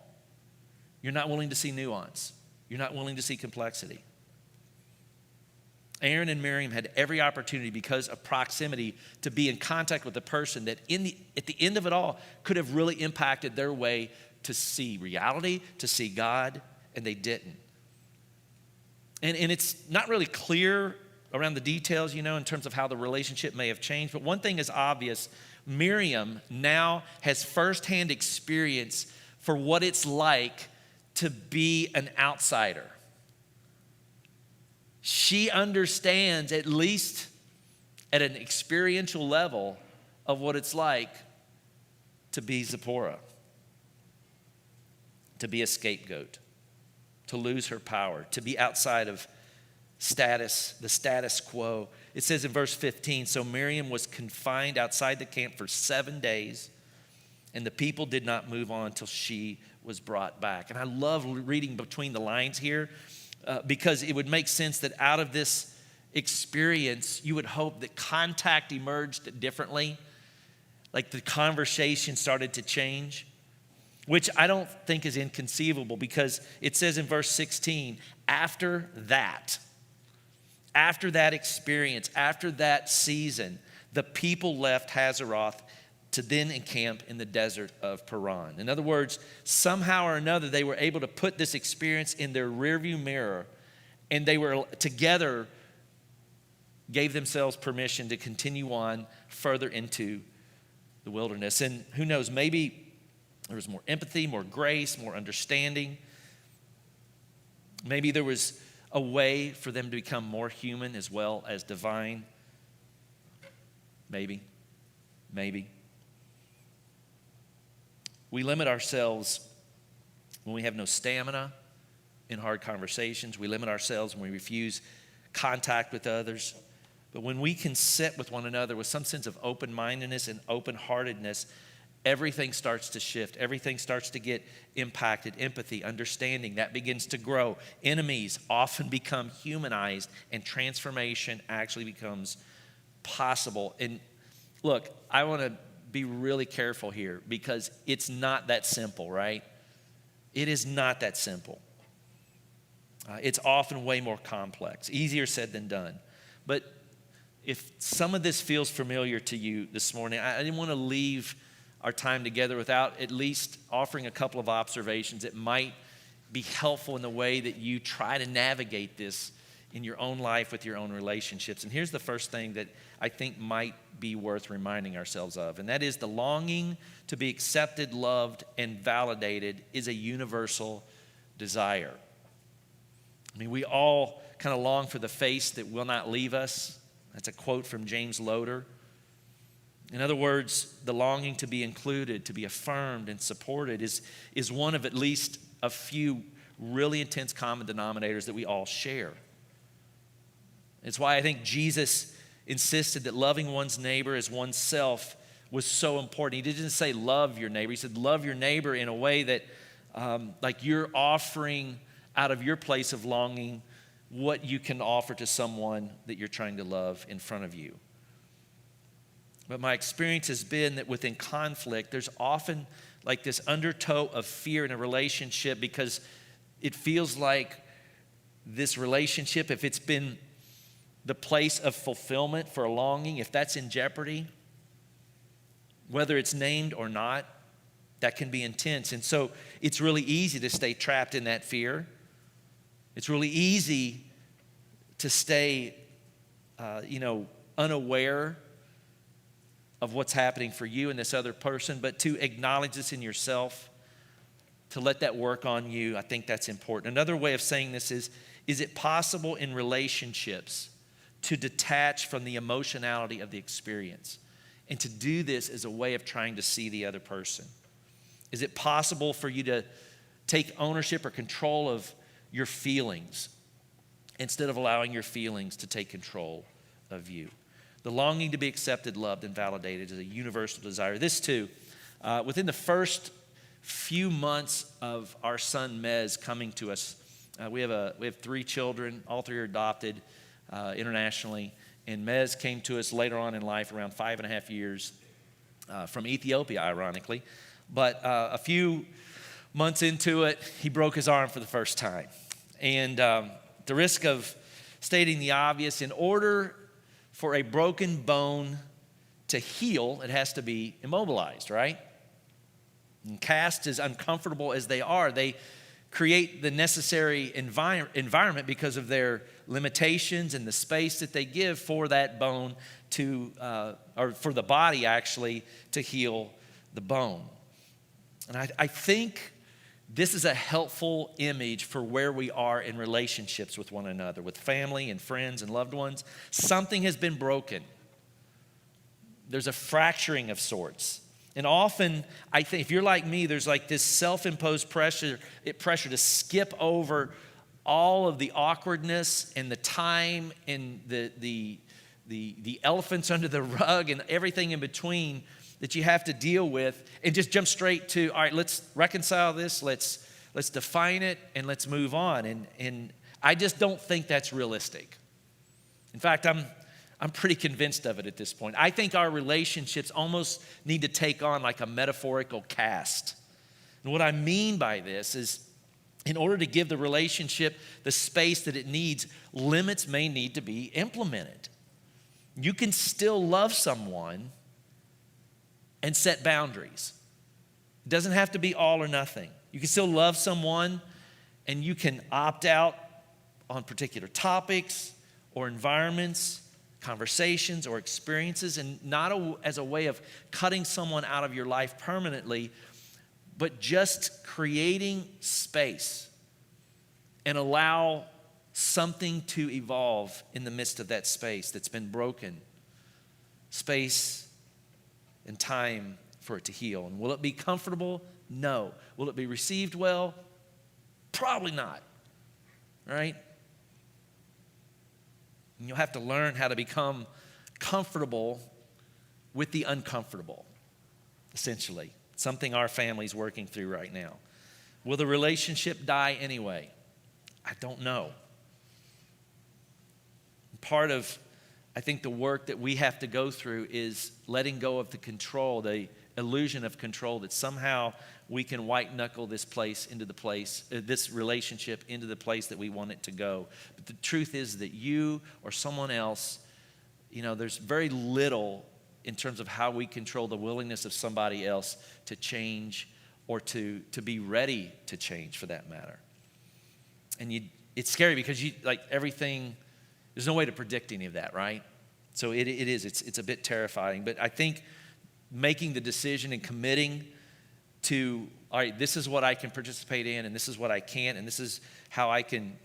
You're not willing to see nuance. You're not willing to see complexity. Aaron and Miriam had every opportunity because of proximity to be in contact with the person that at the end of it all could have really impacted their way to see reality, to see God, and they didn't. And it's not really clear around the details, you know, in terms of how the relationship may have changed. But one thing is obvious. Miriam now has firsthand experience for what it's like to be an outsider. She understands, at least at an experiential level, of what it's like to be Zipporah, to be a scapegoat, to lose her power, to be outside of the status quo. It says in verse 15, so Miriam was confined outside the camp for 7 days, and the people did not move on until she was brought back. And I love reading between the lines here because it would make sense that out of this experience, you would hope that contact emerged differently, like the conversation started to change, which I don't think is inconceivable because it says in verse 16, after that experience, after that season, the people left Hazeroth to then encamp in the desert of Paran. In other words, somehow or another, they were able to put this experience in their rearview mirror, and they were together, gave themselves permission to continue on further into the wilderness. And who knows, maybe there was more empathy, more grace, more understanding. Maybe there was a way for them to become more human as well as divine. Maybe. We limit ourselves when we have no stamina in hard conversations. We limit ourselves when we refuse contact with others. But when we can sit with one another with some sense of open-mindedness and open-heartedness, everything starts to shift. Everything starts to get impacted. Empathy, understanding, that begins to grow. Enemies often become humanized, and transformation actually becomes possible. And look, I want to be really careful here because it's not that simple, right? It is not that simple. It's often way more complex, easier said than done. But if some of this feels familiar to you this morning, I didn't want to leave our time together without at least offering a couple of observations that might be helpful in the way that you try to navigate this in your own life with your own relationships. And here's the first thing that I think might be worth reminding ourselves of, and that is the longing to be accepted, loved, and validated is a universal desire. I mean, we all kind of long for the face that will not leave us. That's a quote from James Loder. In other words, the longing to be included, to be affirmed and supported is one of at least a few really intense common denominators that we all share. It's why I think Jesus insisted that loving one's neighbor as oneself was so important. He didn't say love your neighbor. He said love your neighbor in a way that like you're offering out of your place of longing what you can offer to someone that you're trying to love in front of you. But my experience has been that within conflict, there's often like this undertow of fear in a relationship because it feels like this relationship, if it's been the place of fulfillment for a longing, if that's in jeopardy, whether it's named or not, that can be intense. And so it's really easy to stay trapped in that fear. It's really easy to stay, unaware of what's happening for you and this other person, but to acknowledge this in yourself, to let that work on you, I think that's important. Another way of saying this is it possible in relationships to detach from the emotionality of the experience and to do this as a way of trying to see the other person? Is it possible for you to take ownership or control of your feelings instead of allowing your feelings to take control of you? The longing to be accepted, loved, and validated is a universal desire. This too, within the first few months of our son Mez coming to us, we have 3 children. All 3 are adopted internationally. And Mez came to us later on in life, around 5.5 years, from Ethiopia, ironically. But a few months into it, he broke his arm for the first time. And the risk of stating the obvious, in order for a broken bone to heal, it has to be immobilized, right? And casts, as uncomfortable as they are, they create the necessary environment because of their limitations and the space that they give for that bone to, or for the body actually, to heal the bone. And I think this is a helpful image for where we are in relationships with one another, with family and friends and loved ones. Something has been broken. There's a fracturing of sorts. And often, I think, if you're like me, there's like this self-imposed pressure to skip over all of the awkwardness and the time and the elephants under the rug and everything in between that you have to deal with, and just jump straight to, all right, let's reconcile this, let's define it, and let's move on. And I just don't think that's realistic. In fact, I'm pretty convinced of it at this point. I think our relationships almost need to take on like a metaphorical cast. And what I mean by this is, in order to give the relationship the space that it needs, limits may need to be implemented. You can still love someone and set boundaries. It doesn't have to be all or nothing. You can still love someone and you can opt out on particular topics or environments, conversations or experiences, and not as a way of cutting someone out of your life permanently, but just creating space and allow something to evolve in the midst of that space that's been broken. Space and time for it to heal. And will it be comfortable? No. Will it be received well? Probably not. Right? And you'll have to learn how to become comfortable with the uncomfortable, essentially. Something our family's working through right now. Will the relationship die anyway? I don't know. Part of, I think, the work that we have to go through is letting go of the control, the illusion of control, that somehow we can white knuckle this relationship into the place that we want it to go. But the truth is that you or someone else, there's very little in terms of how we control the willingness of somebody else to change or to be ready to change, for that matter. And it's scary because everything, there's no way to predict any of that, right? So it's a bit terrifying. But I think making the decision and committing to, all right, this is what I can participate in, and this is what I can't, and this is how I can,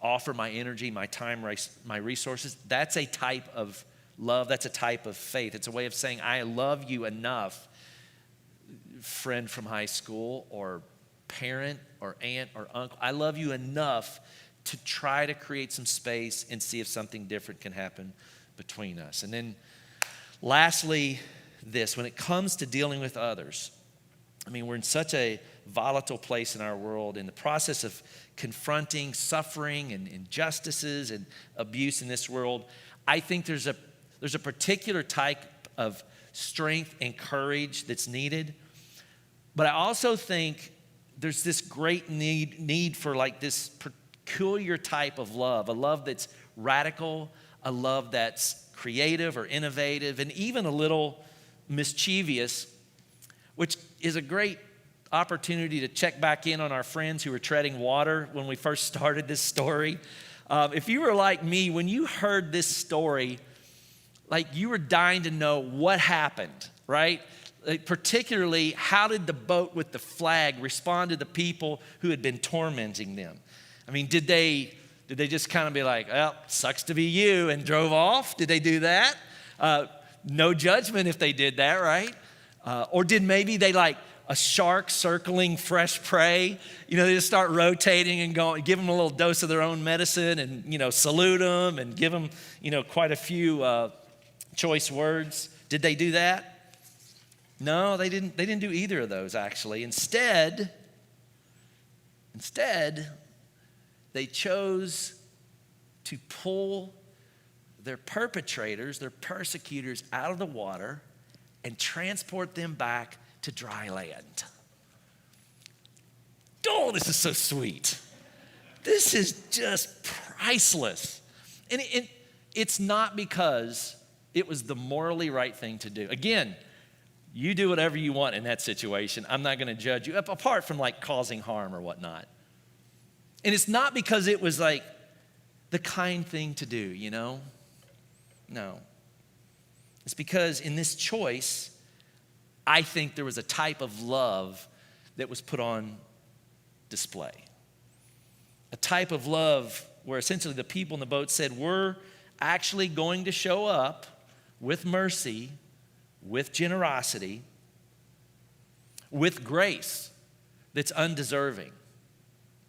offer my energy, my time, my resources. That's a type of love. That's a type of faith. It's a way of saying, I love you enough, friend from high school or parent or aunt or uncle. I love you enough to try to create some space and see if something different can happen between us. And then lastly, when it comes to dealing with others, we're in such a volatile place in our world. In the process of confronting suffering and injustices and abuse in this world, I think there's a particular type of strength and courage that's needed. But I also think there's this great need for like this peculiar type of love, a love that's radical, a love that's creative or innovative, and even a little mischievous, which is a great opportunity to check back in on our friends who were treading water when we first started this story. If you were like me, when you heard this story, like you were dying to know what happened, right? Like particularly, how did the boat with the flag respond to the people who had been tormenting them? I mean, did they just kind of be like, well, sucks to be you, and drove off? Did they do that? No judgment if they did that, right? Or did maybe they like a shark circling fresh prey? You know, they just start rotating and going, give them a little dose of their own medicine and, you know, salute them and give them, you know, quite a few choice words. Did they do that? No, they didn't do either of those, actually. Instead, they chose to pull their perpetrators, their persecutors out of the water and transport them back to dry land. Oh, this is so sweet. This is just priceless. And it's not because it was the morally right thing to do. Again, you do whatever you want in that situation. I'm not going to judge you, apart from like causing harm or whatnot. And it's not because it was like the kind thing to do, you know? No. It's because in this choice, I think there was a type of love that was put on display. A type of love where essentially the people in the boat said, we're actually going to show up with mercy, with generosity, with grace that's undeserving,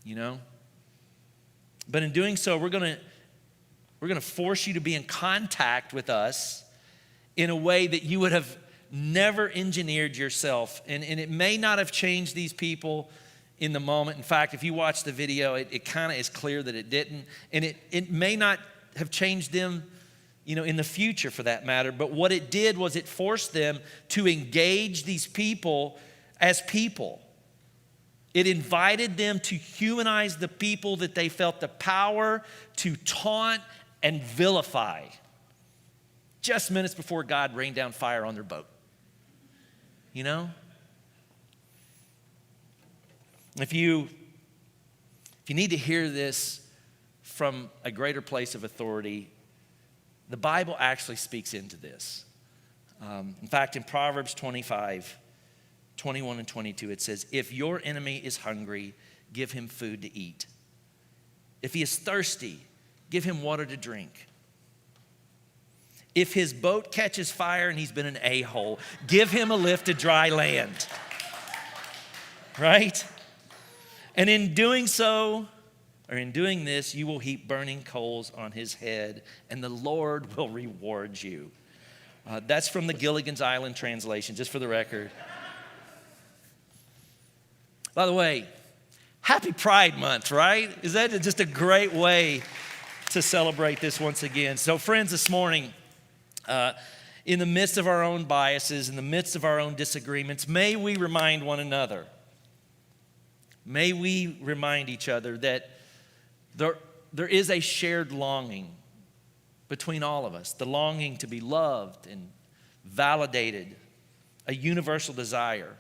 you know? But in doing so, we're going to force you to be in contact with us in a way that you would have never engineered yourself. And it may not have changed these people in the moment. In fact, if you watch the video, it kind of is clear that it didn't. And it may not have changed them, you know, in the future for that matter. But what it did was it forced them to engage these people as people. It invited them to humanize the people that they felt the power to taunt and vilify just minutes before God rained down fire on their boat. You know? If you need to hear this from a greater place of authority, the Bible actually speaks into this. In fact, in Proverbs 25, 21 and 22, it says, if your enemy is hungry, give him food to eat. If he is thirsty, give him water to drink. If his boat catches fire and he's been an a-hole, give him a lift to dry land. Right? And in doing so, or in doing this, you will heap burning coals on his head, and the Lord will reward you. That's from the Gilligan's Island translation, just for the record. By the way, happy Pride Month, right? Is that just a great way to celebrate this once again? So friends, this morning, in the midst of our own biases, in the midst of our own disagreements, may we remind one another, may we remind each other that there is a shared longing between all of us, the longing to be loved and validated, a universal desire.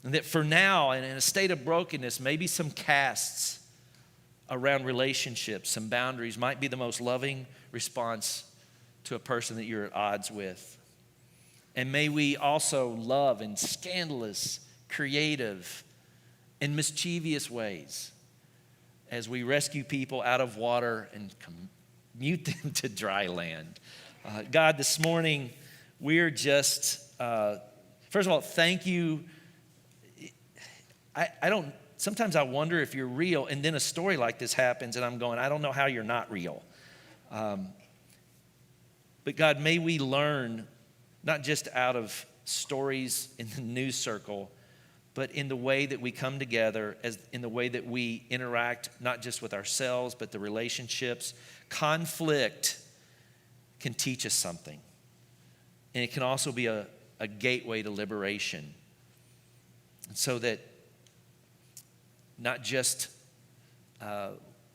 And that for now, and in a state of brokenness, maybe some casts around relationships, some boundaries might be the most loving response to a person that you're at odds with. And may we also love in scandalous, creative, and mischievous ways as we rescue people out of water and commute them to dry land. God, this morning, we're just, first of all, thank you. Sometimes I wonder if you're real, and then a story like this happens, and I'm going, I don't know how you're not real. But God, may we learn, not just out of stories in the news circle, but in the way that we come together, in the way that we interact, not just with ourselves, but the relationships. Conflict can teach us something. And it can also be a gateway to liberation. And so that not just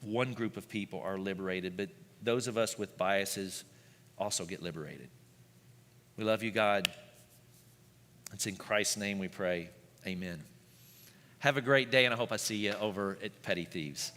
one group of people are liberated, but those of us with biases also get liberated. We love you, God. It's in Christ's name we pray. Amen. Have a great day, and I hope I see you over at Petty Thieves.